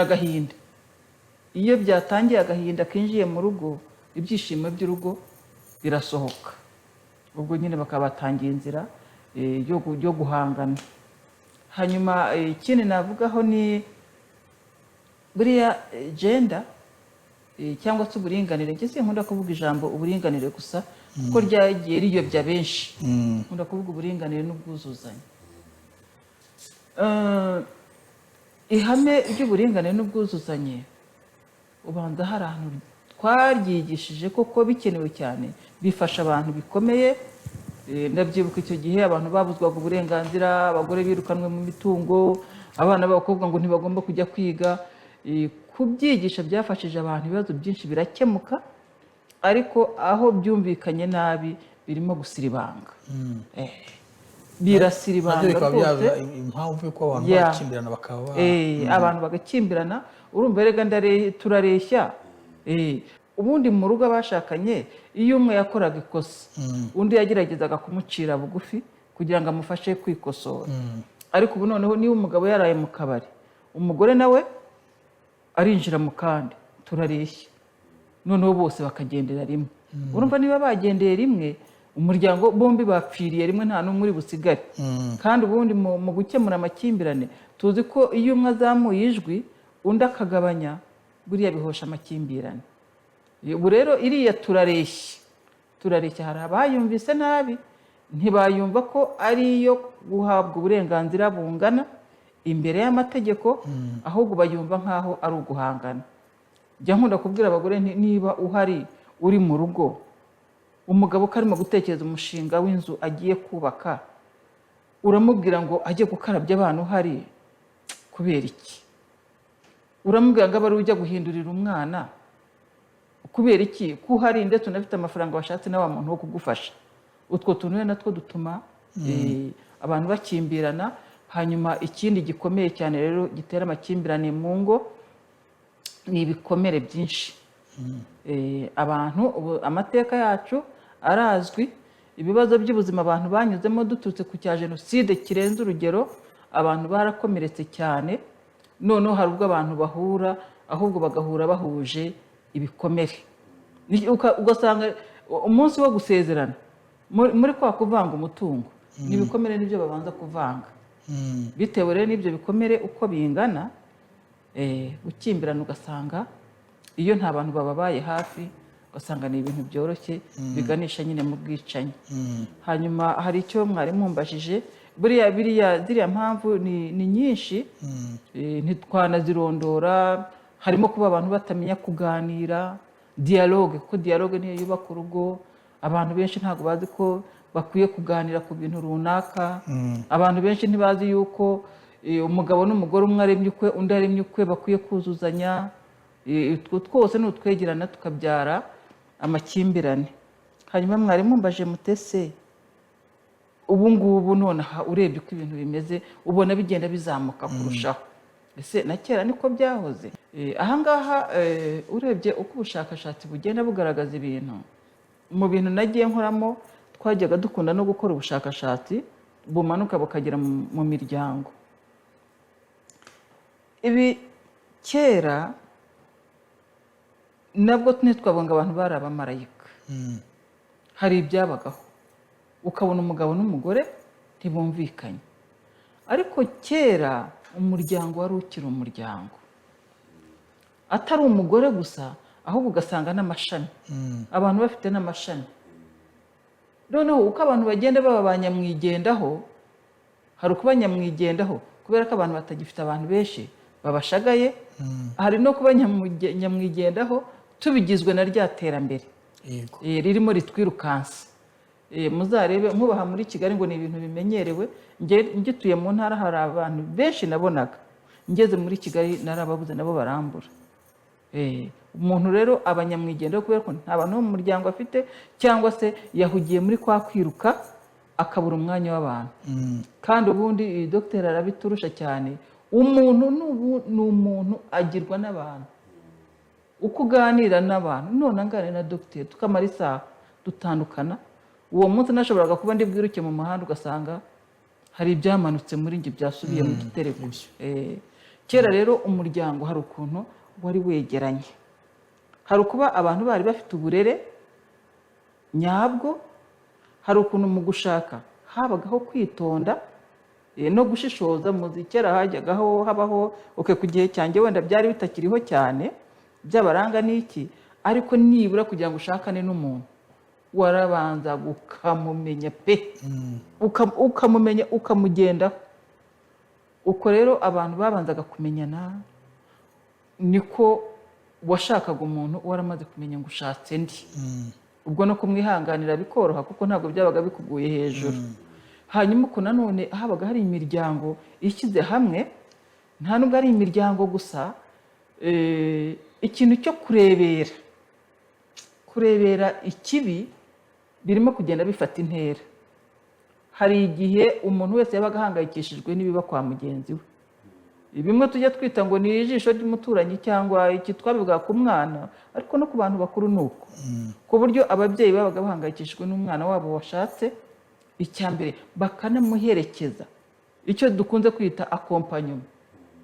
agahinda. Iyo byatangiye agahinda kinjiye mu rugo, ibyishimo by'urugo birasohoka. Ubwo nyine bakaba batangiye inzira yo guhangana. Hanyuma ikindi navugaho ni buriya gender cyangwa se uburinganire. Njye sinkunda kuvuga ijambo uburinganire gusa kuko ryagiye riyobya benshi. Nkunda kuvuga uburinganire n'ubwuzuzanye. Ihame ry'uburinganire n'ubwuzuzanye, ubanza hari ahantu twaryigishije koko bikenewe cyane, bifasha abantu bikomeye. Ndabyibuka icyo gihe abantu babuzwaga uburenganzira, abagore birukanwe mu mitungo, abana b'abakobwa ngo ntibagomba kujya kwiga. Kubyigisha byafashije abantu, ibibazo byinshi birakemuka, ariko aho byumvikanye nabi birimo gusiribanga. Birasiribanga rwose. Impamvu yuko abantu bakimbirana bakaba abantu bagakimbirana. Urumva rega turareshya. Ubundi mu rugo abashakanye, iyo umwe yakoraga ikosa, undi yageragezaga kumucira bugufi kugira ngo amufashe kwikosora. Ariko ubu noneho niba umugabo yaraye mu kabari, umugore nawe arinjira mu kandi, turareshya. Noneho bose bakagendera rimwe. Urumva niba bagendeye rimwe, umuryango bombi bapfiriye rimwe, nta n'umwe uri busigare. Kandi ubundi mu gukemura amakimbirane tuzi ko iyo umwe azamuye ijwi undi akagabanya, buriya bihosha amakimbirane. Ubu rero iriya turareshya. Hari abayumvise nabi, ntibayumva ko ari iyo guhabwa uburenganzira bungana imbere y'amategeko, ahubwo bayumva nk'aho ari uguhangana. Njya nkunda kubwira abagore, niba uhari uri mu rugo, umugabo karimo gutekereza umushinga w'inzu agiye kubaka, uramubwira ngo ajye gukarabya abantu uhari kubera iki? Uramubwira ngo abari ujya guhindurira umwana kubera iki? Ko uhari ndetse unafite amafaranga washatse na wa muntu wo kugufasha. Utwo tuntu natwo dutuma abantu bakimbirana. Hanyuma ikindi gikomeye cyane rero gitera amakimbirane mu ngo ni ibikomere byinshi. Abantu, amateka yacu arazwi, ibibazo by'ubuzima abantu banyuzemo duturutse ku cya jenoside kirenze urugero, abantu barakomeretse cyane. Noneho hari ubwo abantu bahura, ahubwo bagahura bahuje ibikomere. Ugasanga umunsi wo gusezerana, muri kwa kuvanga umutungo, n'ibikomere nibyo babanza kuvanga. Bitewe rero n'ibyo bikomere uko bingana, gukimbirana ugasanga iyo nta bantu bababaye hafi, ugasanga ni ibintu byoroshye biganisha nyine mu bwicanyi. Hanyuma hari icyo mwari mumbajije, ziriya mpamvu ni nyinshi, ntitwanazirondora. Harimo kuba abantu batamenya kuganira, dialogue, kuko dialogue niyo yubaka urugo. Abantu benshi ntabwo bazi ko bakwiye kuganira ku bintu runaka. Abantu benshi ntibazi yuko umugabo n'umugore umwe aremye ukwe undi aremye ukwe bakwiye kuzuzanya. Utwo twose ni utwegerana tukabyara amakimbirane. Hanyuma mwarimu mbaje mutese ubu ngubu nonaha urebye uko ibintu bimeze ubona bigenda bizamuka kurushaho, ese na kera niko byahoze? Ahangaha urebye uko ubushakashatsi bugenda bugaragaza ibintu, mu bintu nagiye nkoramo twajyaga dukunda no gukora ubushakashatsi bumanuka bukagera mu miryango. Ibi kera nabwo ntitwabonga abantu bari abamarayika. Hari ibyabagaho ukabona umugabo n'umugore ntibumvikanye, ariko kera umuryango wari ukiri umuryango, atari umugore gusa ahubwo ugasanga n'amashami, abantu bafite n'amashami. Noneho uko abantu bagenda baba ba nyamwigendaho, hari ukuba nyamwigendaho kubera ko abantu batagifite abantu benshi babashagaye, hari no kuba nyamwigendaho tubigizwe na rya terambere ririmo ritwirukansa. Muzarebe nkubaha muri Kigali ngo ni ibintu bimenyerewe, ngituye mu ntara hari abantu benshi nabonaga, ngeze muri Kigali narababuze nabo barambura. Umuntu rero abanyamwigendaho kubera ko nta bantu mu muryango afite, cyangwa se yahugiye muri kwa kwiruka akabura umwanya w'abantu. Kandi ubundi dogiteri arabiturusha cyane, umuntu ni umuntu agirwa n'abantu. Uko uganira n'abantu, none angane na dogiteri tukamara isaha dutandukana, uwo munsi nashoboraga kuba ndi bwiruke mu muhanda ugasanga hari ibyamanutse muri njye byasubiye mu gitereko. Kera rero umuryango hari ukuntu wari wegeranye, hari ukuba abantu bari bafite uburere nyabwo, hari ukuntu mu gushaka habagaho kwitonda no gushishoza. Muzi kera hajyagaho habaho ku gihe cyanjye wenda byari bitakiriho cyane by'abaranga n'iki, ariko nibura kugira ngo ushakane n'umuntu warabanza ukamumenya pe, ukamumenya ukamugendaho. Uko rero abantu babanzaga kumenyana, niko washakaga umuntu waramaze kumenya ngo ushatse ndi. Ubwo no kumwihanganira bikoroha kuko ntabwo byabaga bikuguye hejuru. Hanyuma uko nanone habaga hari imiryango ishyize hamwe, nta nubwo ari imiryango gusa, ikintu cyo kurebera ikibi birimo kugenda bifata intera. Hari igihe umuntu wese yabaga ahangayikishijwe n'ibiba kwa mugenzi we. Bimwe tujya twita ngo ni ijisho ry'umuturanyi cyangwa iki twabivuga ku mwana, ariko no ku bantu bakuru nuko. Ku buryo ababyeyi babaga bahangayikishijwe n'umwana wabo washatse, icyambere bakanamuherekeza, icyo dukunze kwita accompagnement.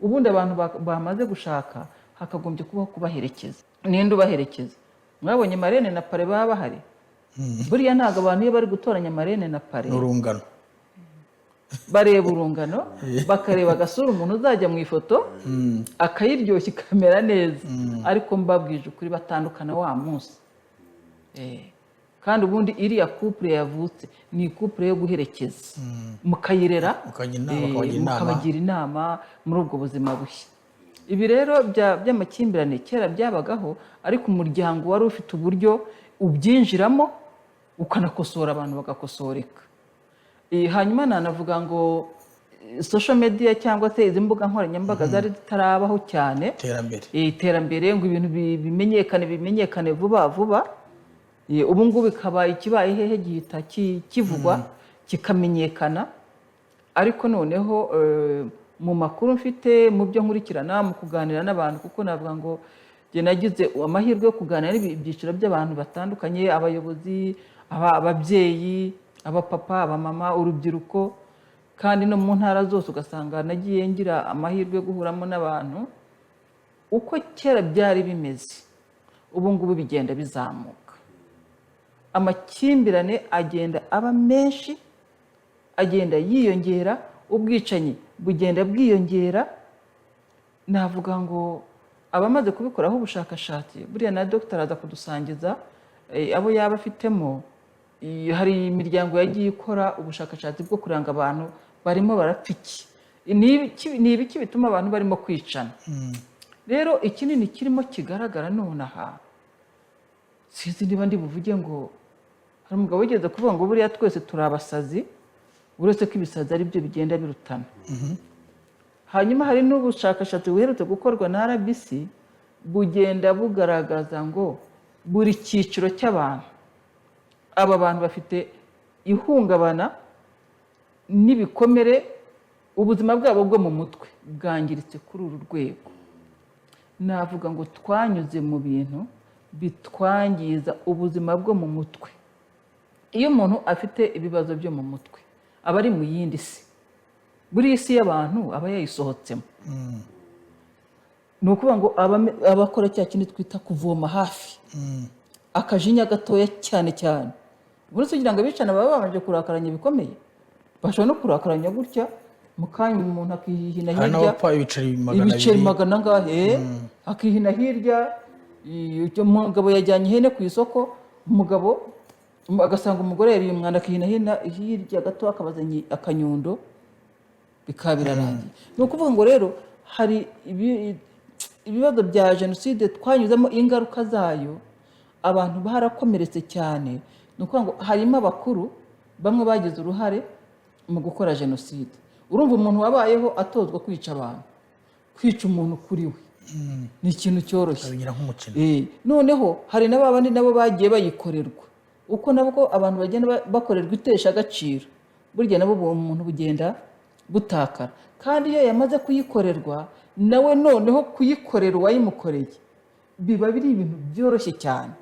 Ubundi abantu bamaze gushaka hakagombye kubaho kubaherekeza. Ninde ubaherekeza? Mwabonye marene na pare baba bahari? Buriya ntabwo abantu iyo bari gutoranya marene na pare urungano bareba urungano, bakareba agasura umuntu uzajya mu ifoto akayiryoshya ikamera neza, ariko mbabwije ukuri batandukana wa munsi. Kandi ubundi iriya couple yavutse ni couple yo guherekeza, mukayirera, mukabagira inama muri ubwo buzima bushya. Ibi rero by'amakimbirane kera byabagaho, ariko umuryango wari ufite uburyo ubyinjiramo ukanakosora, abantu bagakosoreka. Hanyuma nanavuga ngo social media cyangwa se izi mbuga nkoranyambaga zari zitarabaho cyane, iterambere ngo ibintu bimenyekane vuba vuba. Ubu ngubu bikaba ikibaye hehe gihita kivugwa kikamenyekana. Ariko noneho mu makuru mfite, mu byo nkurikirana, mu kuganira n'abantu, kuko navuga ngo njye nagize amahirwe yo kuganira n'ibyiciro by'abantu batandukanye, abayobozi, ababyeyi, abapapa, abamama, urubyiruko, kandi no mu ntara zose ugasanga nagiye ngira amahirwe yo guhuramo n'abantu. Uko kera byari bimeze ubu ngubu bigenda bizamuka, amakimbirane agenda aba menshi, agenda yiyongera, ubwicanyi bugenda bwiyongera. Navuga ngo abamaze kubikoraho ubushakashatsi, buriya na dogiteri aza kudusangiza abo yaba afitemo. Hari imiryango yagiye ikora ubushakashatsi bwo kuranga abantu barimo barapfa iki, ni ibiki bituma abantu barimo kwicana. Rero ikinini kirimo kigaragara nonaha, sinzi niba ndi buvuge ngo hari umugabo wigeze kuvuga ngo buriya twese turi abasazi uretse ko ibisazi ari byo bigenda birutana hanyuma hari n'ubushakashatsi buherutse gukorwa na RBC bugenda bugaragaza ngo buri cyiciro cy'abantu aba bantu bafite ihungabana n'ibikomere ubuzima bwabo bwo mu mutwe bwangiritse kuri uru rwego navuga ngo twanyuze mu bintu bitwangiza ubuzima bwo mu mutwe iyo umuntu afite ibibazo byo mu mutwe aba ari mu yindi si buri isi y'abantu aba yayisohotsemo ni ukuvuga ngo abakora cya kintu twita kuvoma hafi akajinya gatoya cyane cyane uretse kugira ngo abicana baba babanje kurakaranya bikomeye bashobora no kurakaranya gutya mu kanya umuntu akihina hari hirya n'abapfa ibiceri ibiceri 200 magana angahe akihina hirya umugabo yajyanye ihene ku isoko umugabo agasanga umugore yariye umwanda akihina hirya gato akabazanye akanyundo bikaba birarangiye ni ukuvuga ngo rero hari ibibazo bya jenoside twanyuzemo ingaruka zayo abantu barakomeretse cyane ni ukuvuga ngo harimo abakuru bamwe bagize uruhare mu gukora jenoside urumva umuntu wabayeho atozwa kwica abantu kwica umuntu kuri we ni ikintu cyoroshye abigira nk'umukino noneho hari n'abandi nabo bagiye bayikorerwa uko nabwo abantu bagenda bakorerwa itesha agaciro burya nabo umuntu bugenda butakara kandi iyo yamaze kuyikorerwa nawe noneho kuyikorera uwayimukoreye biba biri ibintu byoroshye cyane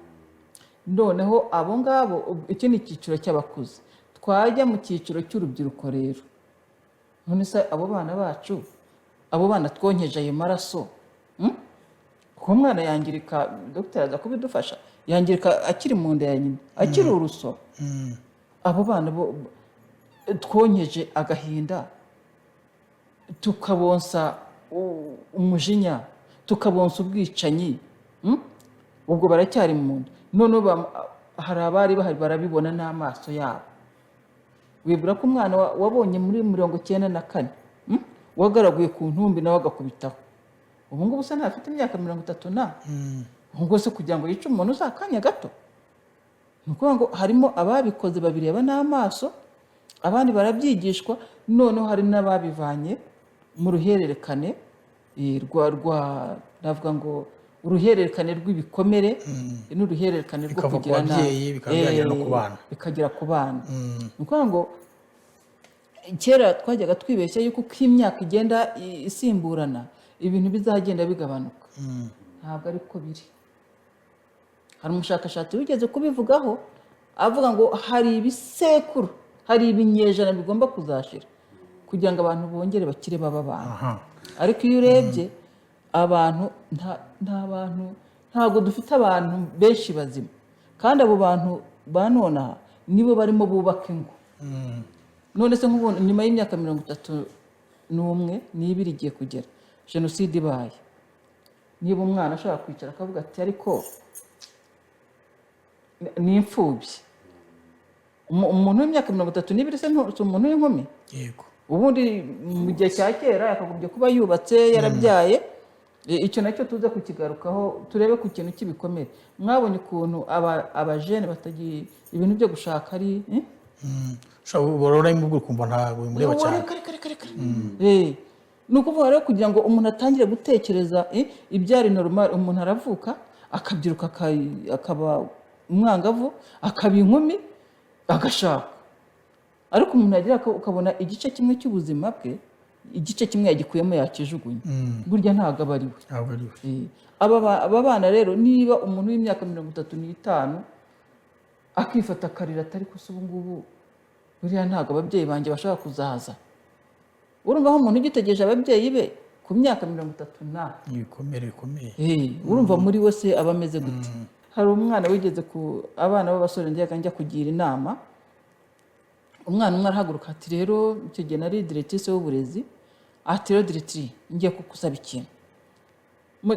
noneho abo ngabo iki ni icyiciro cy'abakuze twajya mu cyiciro cy'urubyiruko rero none se abo bana bacu abo bana twonkeje ayo maraso kuko umwana yangirika dogiteri aza kubidufasha yangirika akiri mu nda ya nyina akiri uruso abo bana twonkeje agahinda tukabonsa umujinya tukabonsa ubwicanyi ubwo baracyari mu nda none hari abari bahari barabibona n'amaso yabo wibwira ko umwana wabonye muri 94 wagaraguye ku ntumbi nawe agakubitaho ubu ngubu se ntafite imyaka 30 ubwo se kugira ngo yice umuntu uzakanya gato ni ukuvuga ngo harimo ababikoze babireba n'amaso abandi barabyigishwa noneho hari n'ababivanye mu ruhererekane navuga ngo uruhererekane rw'ibikomere n'uruhererekane rwo kugira nabi bikagera ku bana ni ukuvuga ngo kera twajyaga twibeshya yuko uko imyaka igenda isimburana ibintu bizagenda bigabanuka ntabwo ariko biri hari umushakashatsi wigeze kubivugaho avuga ngo hari ibisekuru hari ibinyejana bigomba kuzashira kugira ngo abantu bongere bakire baba abantu ariko iyo urebye abantu ntabwo dufite abantu benshi bazima kandi abo bantu banonaha nibo barimo bubaka ingo none se nk'ubu nyuma y'imyaka 31 n'ibiri igiye kugera jenoside ibaye niba umwana ashobora kwicara akavuga ati ariko ni imfubyi umuntu w'imyaka 32 se umuntu w'inkumi yego ubundi mu gihe cya kera yakagombye kuba yubatse yarabyaye icyo nacyo tuze kukigarukaho turebe ku kintu cy'ibikomere mwabonye ukuntu abajene batagiye ibintu byo gushaka ari borora imvugo kumva ntabwo bimureba cyane ni ukuvuga rero kugira ngo umuntu atangire gutekereza ibyari normal umuntu aravuka akabyiruka akaba umwangavu akaba inkumi agashaka ariko umuntu yagira ukabona igice kimwe cy'ubuzima bwe igice kimwe yagikuyemo yakijugunye burya ntabwo aba ari we aba bana rero niba umuntu w'imyaka 35 akifata akarira atari kusa ubu ngubu buriya ntabwo ababyeyi banjye bashaka kuzaza urumva aho umuntu ugitegereje ababyeyi be ku myaka 30 ibikomere bikomeye urumva muri we se aba ameze gute hari umwana wigeze ku abana b'abasore njya kugira inama umwana umwe arahaguruka ati rero icyo gihe nari directrice w'uburezi ati rero directrice ngiye kukusaba ikintu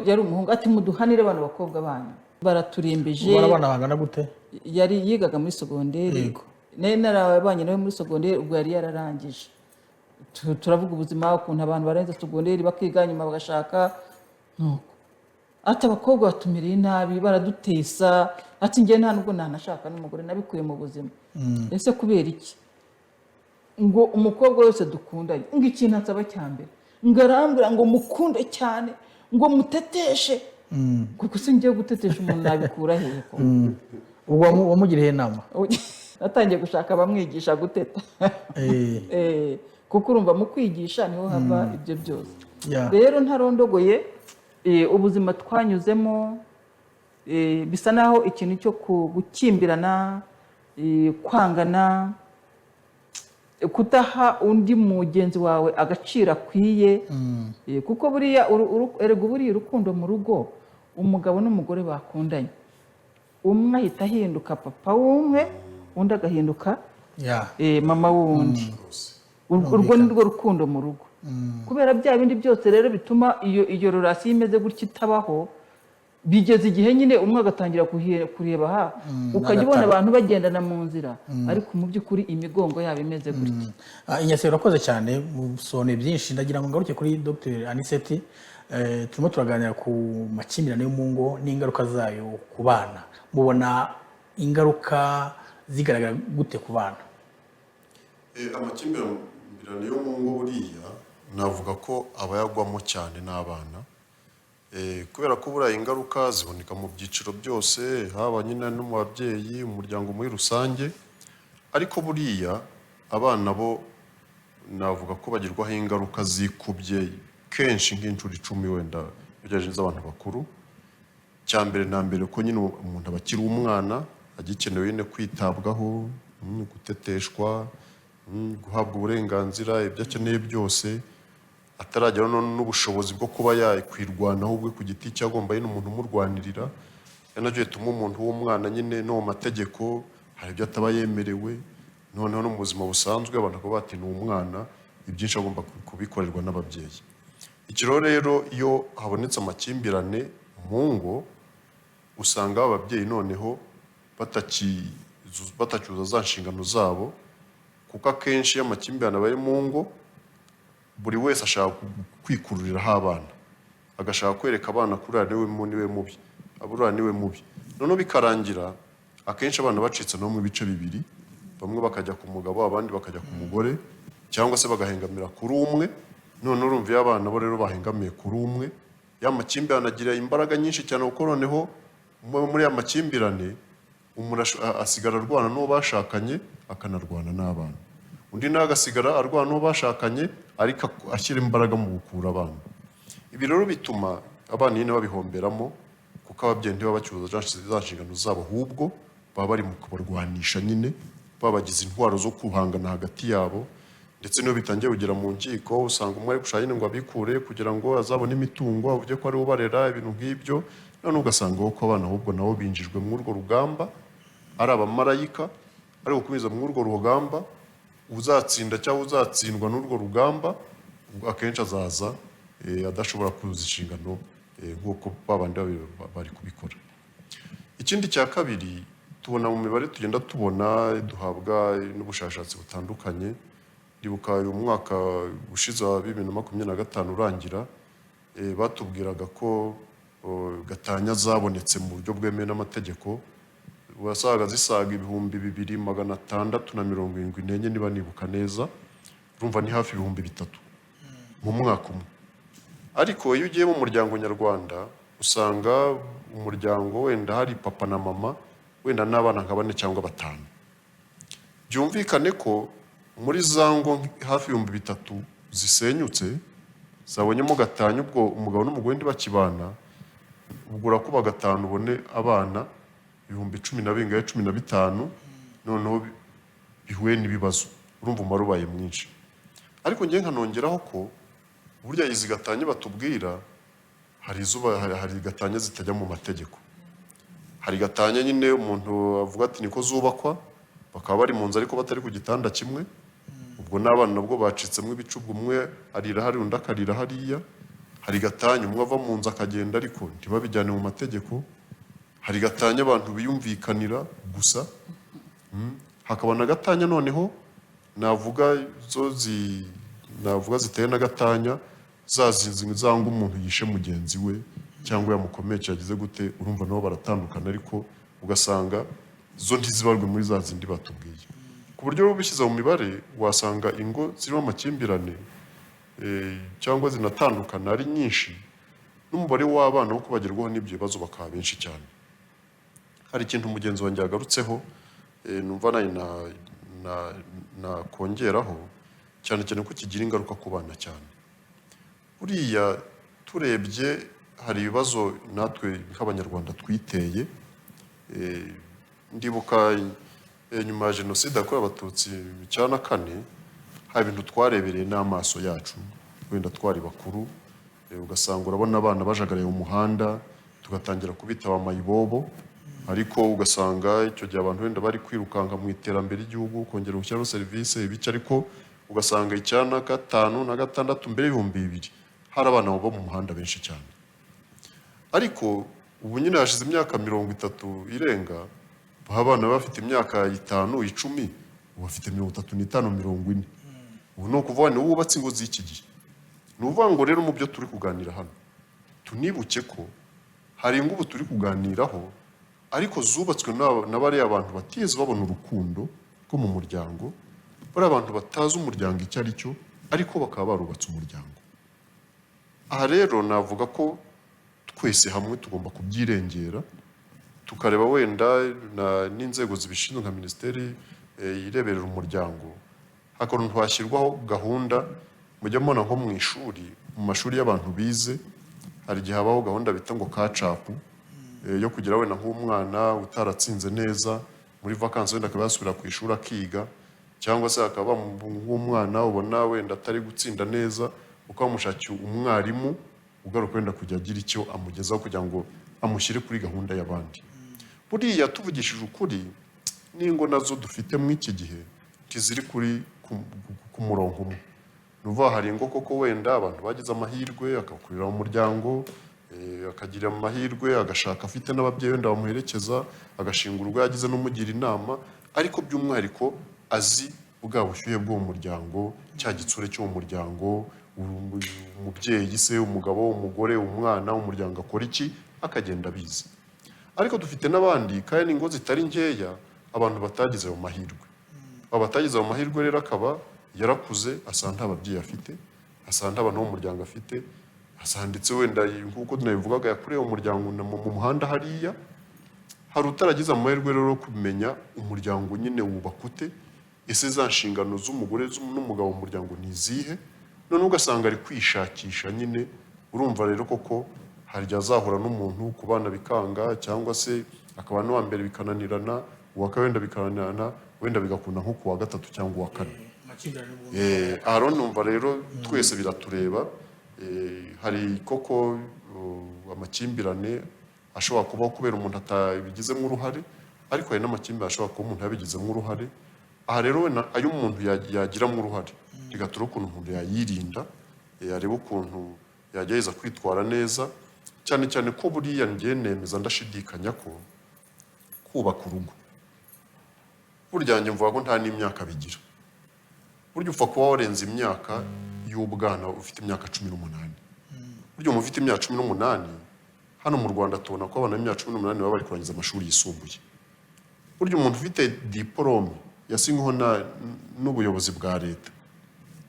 yari umuhungu ati muduhanire abana bakobwa banyu baraturembeje abana bangana gute yari yigaga muri segonderi narabanye nawe muri segonderi ubwo yari yararangije turavuga ubuzima ukuntu abantu barenze segonderi bakiga nyuma bagashaka nuko ati abakobwa batumereye nabi baradutesa, ati njye nta nubwo nanashaka n'umugore nabikuye mu buzima. Ese kubera iki ngo umukobwa wese dukundanye ngo ikintu ansaba cya mbere ngo arambwira ngo mukunde cyane ngo muteteshe, kuko se ngiye gutetesha umuntu nabikura hehe ko? ubwo wamugiriye inama? Natangiye gushaka abamwigisha guteta. Kuko urumva mu kwigisha niho hava ibyo byose. Rero ntarondogoye ubuzima twanyuzemo bisa naho ikintu cyo gukimbirana, kwangana, kutaha undi mugenzi wawe agaciro akwiye, kuko buriya erega buriya urukundo mu rugo, umugabo n'umugore bakundanye, umwe ahita ahinduka papa w'umwe, undi agahinduka mama w'undi. Urwo ni rwo rukundo mu rugo. Kubera bya bindi byose rero bituma iyo relation imeze gutya itabaho, bigeze igihe nyine umwe agatangira kureba ukajya ubona abantu bagendana mu nzira, ariko mu by'ukuri imigongo yabo imeze gutya. Inyase urakoze cyane, musone byinshi. Ndagira ngo ngaruke kuri Dr Anicet. Turimo turaganira ku makimbirane yo mu ngo n'ingaruka zayo ku bana. Mubona ingaruka zigaragara gute ku bana? Amakimbirane yo mu ngo buriya navuga ko abayagwamo cyane n'abana, kubera ko buriya ingaruka ziboneka mu byiciro byose, haba nyine no mu babyeyi, umuryango muri rusange. Ariko buriya abana bo navuga ko bagirwaho ingaruka zikubye kenshi nk'inshuro 10 wenda ugereranyije z'abantu bakuru. Cya mbere na mbere ko nyine umuntu aba akiri umwana, agikenewe nyine kwitabwaho, guteteshwa, guhabwa uburenganzira, ibyo akeneye byose, ataragera n'ubushobozi bwo kuba yakwirwanaho ubwe ku giti cye, agomba nyine umuntu umurwanirira. Nacyo gituma umuntu w'umwana nyine no mu mategeko hari ibyo ataba yemerewe, noneho no mu buzima busanzwe abantu bakaba bati ni umwana, ibyinshi agomba kubikorerwa n'ababyeyi. Ikiro rero iyo habonetse amakimbirane mu ngo, usanga ababyeyi noneho batacyuza za nshingano zabo, kuko akenshi iyo amakimbirane abaye mu ngo, buri wese ashaka kwikururiraho abana, agashaka kwereka abana kuri niwe mubi, abura niwe mubi. Noneho bikarangira akenshi abana bacitse no mu bice bibiri, bamwe bakajya ku mugabo abandi bakajya ku mugore, cyangwa se bagahengamira kuri umwe. None urumva iyo abana bo rero bahengamiye kuri umwe, ya makimbirane agira imbaraga nyinshi cyane, kuko noneho muri ya makimbirane umuntu asigara arwana n'uwo bashakanye, akanarwana n'abana. Undi nawe agasigara arwana n'uwo bashakanye, ariko ashyira imbaraga mu gukura abana. Ibi rero bituma abana nyine babihomberamo, kuko ababyeyi ntiba bacyuza za nshingano zabo, ahubwo baba bari mu kubarwanisha nyine, babagize intwaro zo kuhangana hagati yabo. Ndetse niyo bitangiye kugera mu nkiko, usanga umwe ari gushaka nyine ngo abikure kugira ngo azabone imitungo, avuge ko ari ubarera, ibintu nk'ibyo. None ugasanga ko abana ahubwo nabo binjijwe muri urwo rugamba, ari abamarayika, ari gukomeza muri urwo rugamba. Uzatsinda cyangwa uzatsindwa n'urwo rugamba, akenshi azaza adashobora kuzuza inshingano nk'uko babandi bari kubikora. Ikindi cya kabiri, tubona mu mibare tugenda tubona duhabwa n'ubushakashatsi butandukanye. Ndibuka uyu mwaka ushize wa 2025 urangira, batubwiraga ko gatanya zabonetse mu buryo bwemewe n'amategeko, wasaga zisaga 2674 niba nibuka neza. Urumva ni hafi 3000 mu mwaka umwe. Ariko iyo ugiye mu muryango nyarwanda, usanga umuryango wenda hari papa na mama, wenda n'abana nka 4 cyangwa 5. Byumvikane ko muri zango hafi 3000 zisenyutse, zabonyemo gatanya, ubwo umugabo n'umugore ndi bakibana, ubwo urakuba 5 ubone abana 10,015, noneho bihuye n'ibibazo. Urumva umubare ubaye mwinshi. Ariko ngiye nkanongeraho ko burya izi gatanya batubwira, hari gatanya zitajya mu mategeko. Hari gatanya nyine umuntu avuga ati niko zubakwa, bakaba bari mu nzu ariko batari ku gitanda kimwe. Ubwo n'abana nabwo bacitsemo ibicubwo, umwe arira hari undi akarira hariya. Hari gatanya umwe ava mu nzu akagenda ariko ntibabijyane mu mategeko. Hari gatanya abantu biyumvikanira gusa. Hakaba na gatanya noneho navuga ziteye na gatanya zazinzwe zanga umuntu yishe mugenzi we, cyangwa yamukomeje yagize gute, urumva nabo baratandukana, ariko ugasanga zo ntizibarwe muri za zindi batubwiye. Ku buryo rero bishyize mu mibare wasanga ingo zirimo amakimbirane cyangwa zinatandukana ari nyinshi, n'umubare w'abana wo kubagerwaho n'ibyo bibazo bakaba benshi cyane. Hari ikintu mugenzi wanjye yagarutseho numva nakongeraho cyane cyane ko kigira ingaruka ku bana cyane. Buriya turebye hari ibibazo natwe nk'abanyarwanda twiteye. Ndibuka nyuma ya jenoside yakorewe abatutsi 1994 hari ibintu twarebereye n'amaso yacu, wenda twari bakuru, ugasanga urabona abana bajagaraye mu muhanda, tugatangira kubita amayibobo, ariko ugasanga icyo gihe abantu wenda bari kwirukanka mu iterambere ry'igihugu, kongera gushyiraho serivisi ibice, ariko ugasanga 1995 na 1996 mbere y'2000 hari abana bo mu muhanda benshi cyane. Ariko ubu nyine hashize imyaka 30 irenga, abana bafite imyaka 5, 10, bafite 35, 40. Ubu no kuvuga ni wubatse ingo z'iki gihe. Ni uvuga ngo rero mu byo turi kuganira hano tunibuke ko hari ingo turi kuganiraho ariko zubatswe na bariya abantu batigeze babona urukundo rwo mu muryango, bari abantu batazi umuryango icyo ari cyo, ariko bakaba barubatse umuryango. Aha rero navuga ko twese hamwe tugomba kubyirengera, tukareba wenda n'inzego zibishinzwe nka minisiteri ireberera umuryango, hakuntu hashyirwaho gahunda. Mujya mubona nko mu ishuri, mu mashuri y'abantu bize, hari igihe habaho gahunda bita ngo kacapu, yo kugira wenda nk'umwana utaratsinze neza muri vakansi wenda akaba yasubira ku ishuri akiga, cyangwa se akaba nk'umwana ubona wenda atari gutsinda neza, ukamushakiye umwarimu ugaruka wenda kujya agira icyo amugezaho kugira ngo amushyire kuri gahunda y'abandi. Buriya tuvugishije ukuri, n'ingo nazo dufite muri iki gihe tiziri kuri ku murongo umwe. Nuva hari ingo koko wenda abantu bagize amahirwe akakurira mu muryango, akagira amahirwe agashaka afite n'ababyeyi wenda bamuherekeza, agashinga urugo yagize n'umugira inama, ariko by'umwihariko azi bwa bushyuhe bw'uwo muryango, cya gitsure cyo mu muryango, umubyeyi se, umugabo, umugore, umwana, umuryango akora iki, akagenda abizi. Ariko dufite n'abandi kandi ingo zitari nkeya abantu batagize ayo mahirwe. Abatagize ayo mahirwe rero akaba yarakuze asanga nta babyeyi afite, asanga nta bantu bo mu muryango afite, asanditse wenda nk'uko tunabivugaga yakuriye mu muryango mu muhanda hariya. Hari utaragize amahirwe rero kumenya umuryango nyine wubaka ute, ese za nshingano z'umugore n'umugabo mu muryango ni izihe, none ugasanga ari kwishakisha nyine. Urumva rero koko hari igihe azahura n'umuntu ku bana bikanga, cyangwa se akaba n'uwa mbere bikananirana, uwa kabiri wenda bikananirana, wenda bigakunda nko ku wa gatatu cyangwa uwa kane. Aha rero numva rero twese biratureba. Hari koko amakimbirane ashobora kubaho kubera umuntu atabigizemo uruhare, ariko hari n'amakimbirane ashobora kuba umuntu yabigizemo uruhare. Aha rero ayo umuntu yagiramo uruhare, bigatuma ukuntu umuntu yayirinda, areba ukuntu yagerageza kwitwara neza, cyane cyane ko buriya ngiye nemeza ndashidikanya ko kubaka urugo burya njye mvuga ko nta n'imyaka bigira. Burya upfa kuba warenze imyaka y'ubwana ufite imyaka 18. Burya umuntu ufite imyaka 18 hano mu Rwanda tubona ko abana b'imyaka 18 baba bari kurangiza amashuri yisumbuye. Burya umuntu ufite diplome yasinyweho n'ubuyobozi bwa leta,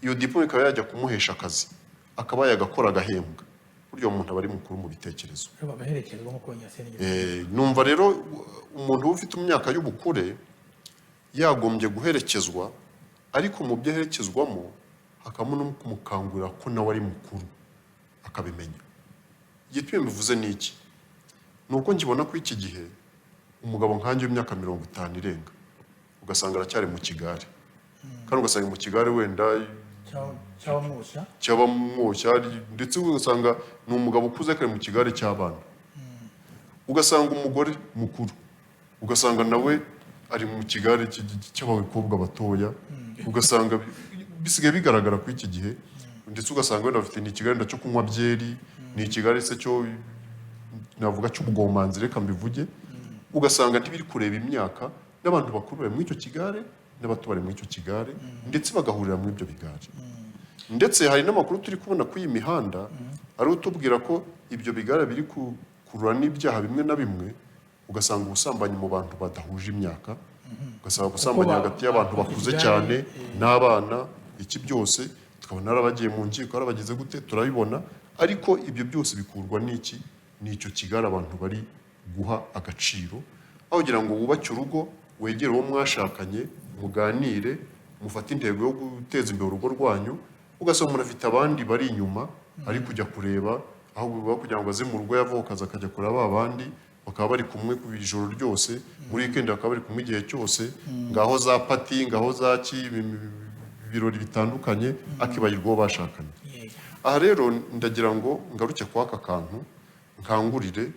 iyo diplome ikaba yajya kumuhesha akazi, akaba yagakora agahembwa, burya umuntu aba ari mukuru mu bitekerezo. Numva rero umuntu ufite imyaka y'ubukure yagombye guherekezwa, ariko mu byo aherekezwamo hakaba no kumukangurira ko nawe ari mukuru akabimenya. Igituma bivuze ni iki? Ni uko nkibona ko iki gihe umugabo nkanjye w'imyaka 50 irenga ugasanga aracyari mu kigare, kandi ugasanga mu kigare wenda cyabamwoshya, ndetse ugasanga ni umugabo ukuze kare mu kigare cy'abana. Ugasanga umugore mukuru ugasanga nawe ari mu kigare cy'abakobwa batoya, ugasanga bisigaye bigaragara ko iki gihe, ndetse ugasanga wenda bafite ni ikigare cyo kunywa byeri, ni ikigare se cyo navuga cy'ubwomanzi, reka mbivuge. Ugasanga ntibiri kureba imyaka, n'abantu bakuru bari muri icyo kigare n'abato bari muri icyo kigare, ndetse bagahurira muri ibyo bigare. ndetse hari n'amakuru turi kubona kuri iyi mihanda ari utubwira ko ibyo bigare biri kurura n'ibyaha bimwe na bimwe, ugasanga ubusambanyi mu bantu badahuje imyaka, ugasanga ubusambanyi hagati y'abantu bakuze cyane n'abana, iki byose tukabona arabagiye mu nkiko arabagize gute turabibona, ariko ibyo byose bikurwa n'iki, n'icyo kigare abantu bari guha agaciro, aho kugira ngo wubake urugo, wegere uwo mwashakanye, muganire, mufate intego yo guteza imbere urugo rwanyu, ugasanga umuntu afite abandi bari inyuma ari kujya kureba, aho biba kugira ngo aze mu rugo yavokaza akajya kureba abandi, bakaba bari kumwe ku ijoro ryose, muri weekend bakaba bari kumwe igihe cyose, ngaho za pati, ngaho za ibirori bitandukanye, akibagirwa uwo bashakanye. Aha rero ndagira ngo ngaruke kwa aka kantu, nkangurire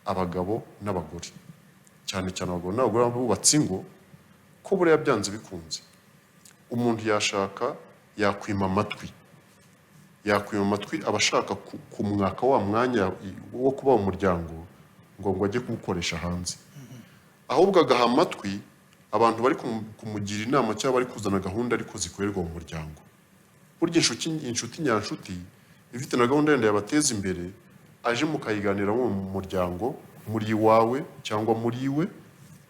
abagabo n'abagore, cyane cyane abagabo n'abagore bubatse ingo, ko buriya byanze bikunze umuntu yashaka yakwima amatwi, abashaka kumwaka wa mwanya wo kuba mu muryango ngo ajye kuwukoresha hanze, ahubwo agaha amatwi abantu bari kumugira inama cyangwa bari kuzana gahunda ariko zikorerwa mu muryango. Burya inshuti nyanshuti ifite na gahunda yenda yabateza imbere, aje mukayiganira mu muryango, muri iwawe cyangwa muri iwe,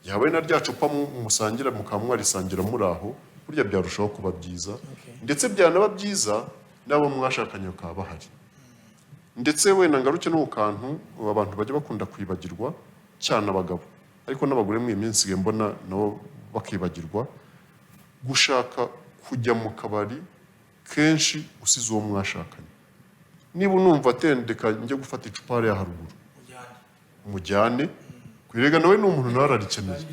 yabaye na rya cupa musangira mukaba mwarisangira muri aho, burya byarushaho kuba byiza, ndetse byanaba byiza n'abo mwashakanye bakaba bahari. Ndetse wenda ngaruke no ku kantu abantu bajya bakunda kwibagirwa cyane abagabo, ariko n'abagore mu minsi mbona nabo bakibagirwa, gushaka kujya mu kabari kenshi usize uwo mwashakanye. Niba unumva atendeka njye gufata icupa hariya haruguru, mujyane kwirega, nawe ni umuntu nawe ararikeneye.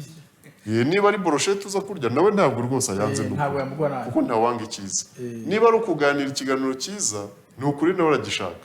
Niba ari boroshete uza kurya, nawe ntabwo rwose ayanze kuko ntawanga icyiza. Niba ari ukuganira ikiganiro cyiza, ni ukuri nawe aragishaka.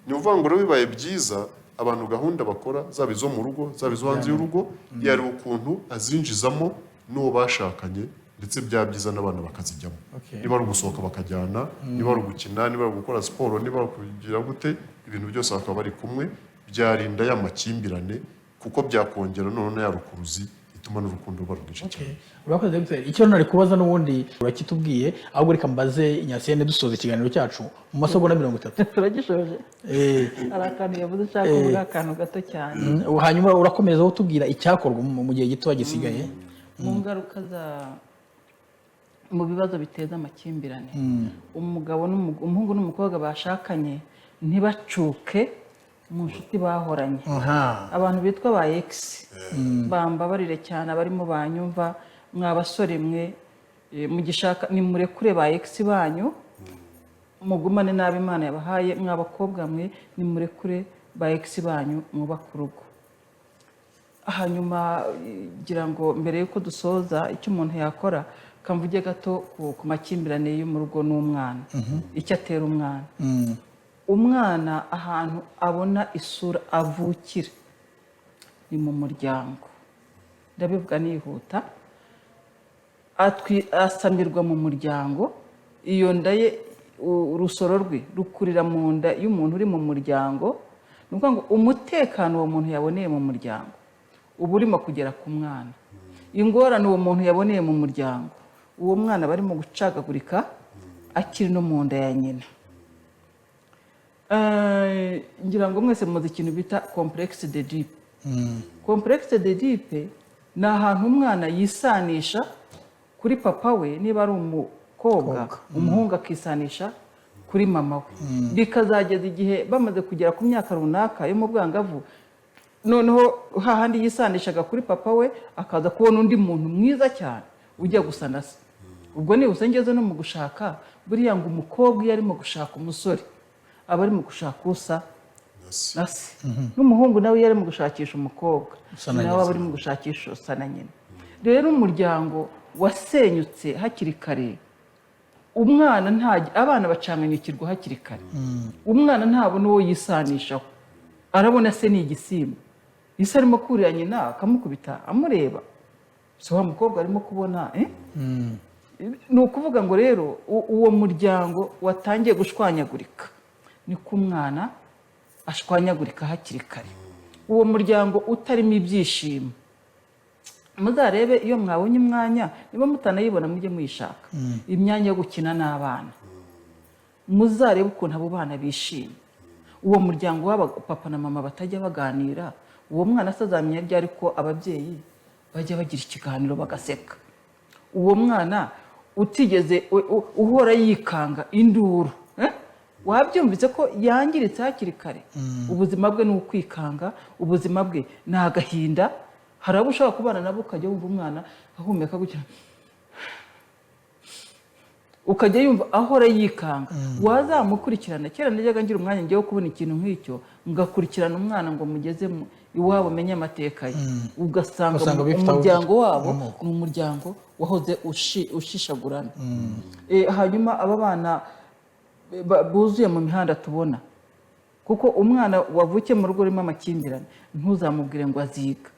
Ni ukuvuga ngo rero bibaye byiza abantu gahunda bakora, zaba izo mu rugo zaba izo hanze y'urugo, yari ukuntu azinjizamo n'uwo bashakanye, ndetse byaba byiza n'abana bakazijyamo. Niba ari ugusohoka bakajyana, niba ari ugukina, niba ari gukora siporo, niba ari kugira gute, ibintu byose bakaba bari kumwe, byarinda ya makimbirane, kuko byakongera none ya rukuruzi ituma n'urukundo ruba rwinshi cyane. Urakoze Dr. Icyo nari kubaza n'ubundi urakitubwiye, ahubwo reka mbaze Inyasiyene dusoza ikiganiro cyacu mu masegonda 30. Turagishoje. Hari akantu yavuze ushaka kuvuga, akantu gato cyane. Hanyuma urakomeza utubwira icyakorwa mu gihe gito gisigaye. Mu ngaruka mu bibazo biteza amakimbirane, umuhungu n'umukobwa bashakanye ntibacuke mu nshuti bahoranye. Abantu bitwa ba ex bambabarire cyane, abarimo banyumva, mwabasore mwe mugishaka nimurekure ba ex banyu, mugumane nabi Imana yabahaye. Mwabakobwa mwe nimurekure ba ex banyu, mwubaka urugo. Hanyuma ngira ngo mbere yuko dusoza, icyo umuntu yakora, kamvuge gato ku makimbirane yo mu rugo n'umwana, icyo atera umwana. Umwana ahantu abona isura avukira ni mu muryango, ndabivuga nihuta. Asamirwa mu muryango, iyo nda ye, urusoro rwe rukurira mu nda y'umuntu uri mu muryango. Ni ukuvuga ngo umutekano uwo muntu yaboneye mu muryango uba urimo kugera ku mwana, ingorane uwo muntu yaboneye mu muryango, uwo mwana barimo gucagagurika akiri no mu nda ya nyina. Ngira ngo mwese muzi ikintu bita complexe d'Oedipe. Complexe d'Oedipe ni ahantu umwana yisanisha kuri papa we, niba ari umukobwa, umuhungu akisanisha kuri mama we, bikazageza igihe bamaze kugera ku myaka runaka yo mu bwangavu, noneho hahandi yisanishaga kuri papa we akaza kubona undi muntu mwiza cyane ujya gusa na se. Ubwo ni usengeze no mu gushaka, buriya ngo umukobwa iyo arimo gushaka umusore aba ari mu gushaka usa na se, n'umuhungu nawe iyo ari mu gushakisha umukobwa nawe aba ari mu gushakisha usa na nyina. Rero umuryango wasenyutse hakiri kare, abana bacanganyukirwa hakiri kare. Umwana ntabona uwo yisanishaho, arabona se ni igisimba, ise arimo kurira nyina akamukubita amureba, so wa mukobwa arimo kubona ni ukuvuga ngo rero uwo muryango watangiye gushwanyagurika, niko umwana ashwanyagurika hakiri kare. Uwo muryango utarimo ibyishimo, muzarebe iyo mwabonye umwanya, niba mutanayibona mujye muyishaka, imyanya yo gukina n'abana. muzarebe ukuntu abo bana bishimye. Uwo muryango w'aba papa na mama batajya baganira, uwo mwana asazamenya ryari ko ababyeyi bajya bagira ikiganiro bagaseka. Uwo mwana utigeze uhora yikanga induru, wabyumvise ko yangiritse hakiri kare. Ubuzima bwe ni ukwikanga, ubuzima bwe ni agahinda. Hari abo ushobora kubana nabo ukajya wumva umwana ahumeka gutya, ukajya yumva ahora yikanga. Wazamukurikirana. Kera najyaga ngira umwanya ngiye wo kubona ikintu nk'icyo, ngakurikirana umwana ngo mugeze iwabo menye amateka ye. Ugasanga umuryango wabo ni umuryango wahoze ushishagurana. Hanyuma aba bana buzuye mu mihanda tubona, kuko umwana wavukiye mu rugo rurimo amakimbirane ntuzamubwire ngo aziga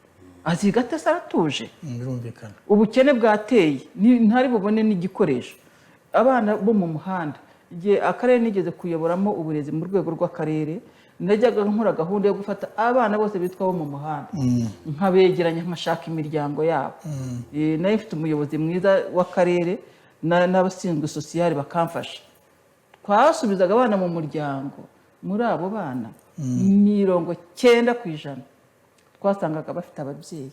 atese aratuje. Birumvikana. Ubukene bwateye ntari bubone n'igikoresho. Abana bo mu muhanda, igihe akarere nigeze kuyoboramo uburezi mu rwego rw'akarere, najyaga nkora gahunda yo gufata abana bose bitwa bo mu muhanda, nkabegeranya nkashaka imiryango yabo. Nayo mfite umuyobozi mwiza w'akarere n'abashinzwe sosiyali bakamfasha. Twasubizaga abana mu muryango, muri abo bana 90% twasangaga bafite ababyeyi.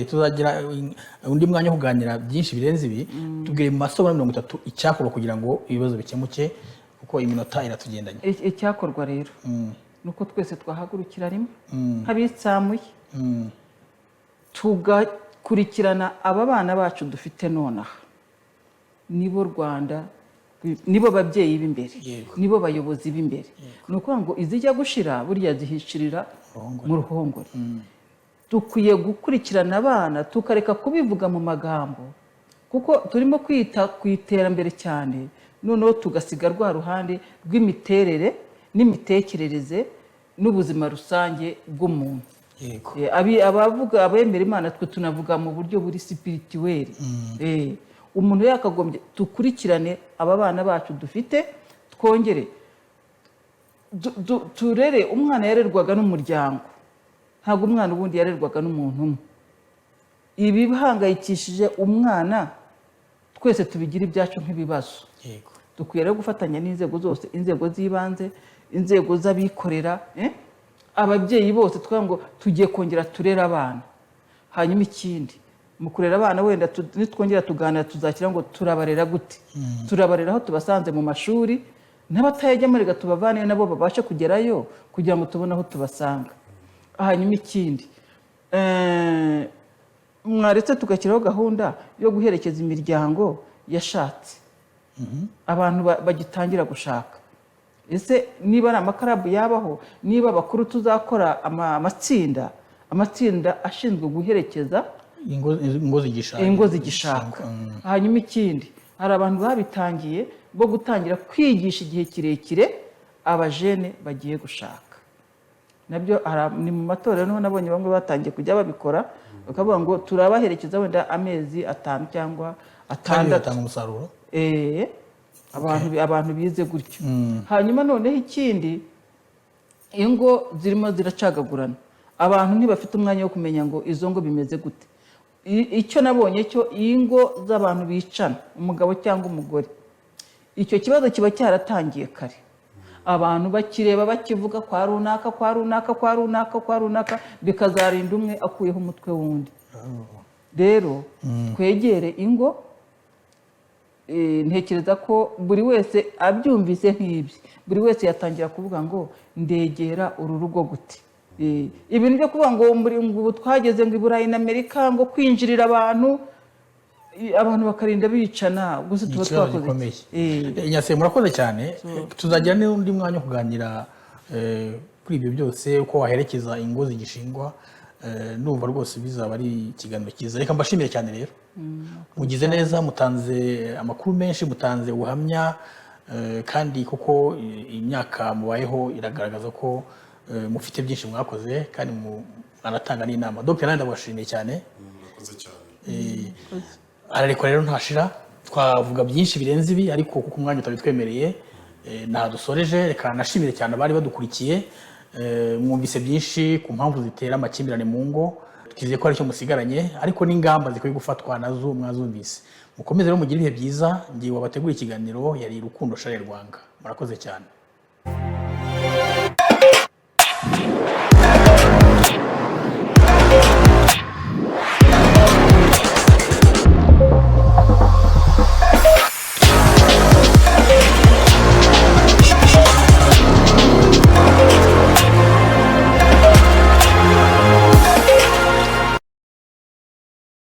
Tuzagira undi mwanya wo kuganira byinshi birenze ibi. Tubwire mu masomo 30 icyakorwa kugira ngo ibibazo bikemuke, kuko iminota iratugendanye. Icyakorwa rero nuko twese twahagurukira rimwe nk'abitsamuye, tugakurikirana aba bana bacu dufite nonaha. Nibo Rwanda, nibo babyeyi b'imbere, nibo bayobozi b'imbere. Nuko ngo izijya gushira burya zihishirira mu ruhongore. Dukwiye gukurikirana abana tukareka kubivuga mu magambo, kuko turimo kwita ku iterambere cyane, noneho tugasiga rwa ruhande rw'imiterere n'imitekerereze n'ubuzima rusange bw'umuntu. Abavuga abemera Imana, twe tunavuga mu buryo buri spirituel. Umuntu yakagombye tukurikirane aba bana bacu dufite, twongere turere. Umwana yarerwaga n'umuryango, ntabwo umwana ubundi yarerwaga n'umuntu umwe. Ibi bihangayikishije umwana twese tubigira ibyacu nk'ibibazo. Dukwiye rero gufatanya n'inzego zose, inzego z'ibanze, inzego z'abikorera, ababyeyi bose ngo tugiye kongera turera abana. Hanyuma ikindi, mu kurera abana wenda nitwongera tuganira tuzakira ngo turabarera gute. Turabarera aho tubasanze mu mashuri, n'abatayajyamo reka tubavane nabo babashe kugerayo kugira ngo tubone aho tubasanga. Hanyuma ikindi, mwaretse tugashyiraho gahunda yo guherekeza imiryango yashatse, abantu bagitangira gushaka. Ese niba ari amakarabu yabaho, niba abakuru tuzakora amatsinda ashinzwe guherekeza ingo zigishaka. Hanyuma ikindi, hari abantu babitangiye bo gutangira kwigisha igihe kirekire abajene bagiye gushaka. Nabyo ni mu matorero niho nabonye bamwe batangiye kujya babikora, bakavuga ngo turabaherekeza wenda amezi 5 cyangwa 6. Abantu bize gutyo. Hanyuma noneho ikindi, ingo zirimo ziracagagurana, abantu ntibafite umwanya wo kumenya ngo izo ngo bimeze gute. Icyo nabonye cyo, ingo z'abantu bicana, umugabo cyangwa umugore, icyo kibazo kiba cyaratangiye kare. Abantu bakireba bakivuga kwa runaka, bikazarinda umwe akuyeho umutwe wundi. Rero twegere ingo. Ntekereza ko buri wese abyumvise nk'ibyo, buri wese yatangira kuvuga ngo ndegera uru rugo gute. Ibintu byo kuvuga ngo twageze ngo i Burayi na Amerika ngo kwinjirira abantu bakarinda bicana, gusa tuba twakoze. Nyase, murakoze cyane. Tuzagira n'undi mwanya wo kuganira kuri ibyo byose, uko waherekeza ingo zigishingwa. Numva rwose bizaba ari ikiganiro cyiza. Reka mbashimire cyane rero, mugize neza, mutanze amakuru menshi, mutanze ubuhamya, kandi kuko imyaka mubayeho iragaragaza ko mufite byinshi mwakoze, kandi anatanga n'inama. Dr. Nanda, ndabashimiye cyane. Arareko rero ntashira, twavuga byinshi birenze ibi, ariko kuko umwanya utabitwemereye nadusoreje. Reka nashimire cyane abari badukurikiye. Mwumvise byinshi ku mpamvu zitera amakimbirane mu ngo. twizeye ko ari cyo musigaranye ariko n'ingamba zikwiye gufatwa nazo mwazumvise. Mukomeze rero mugire ibihe byiza. Ngiye wabategura ikiganiro yari Rukundo Charles Rwanga. Murakoze cyane.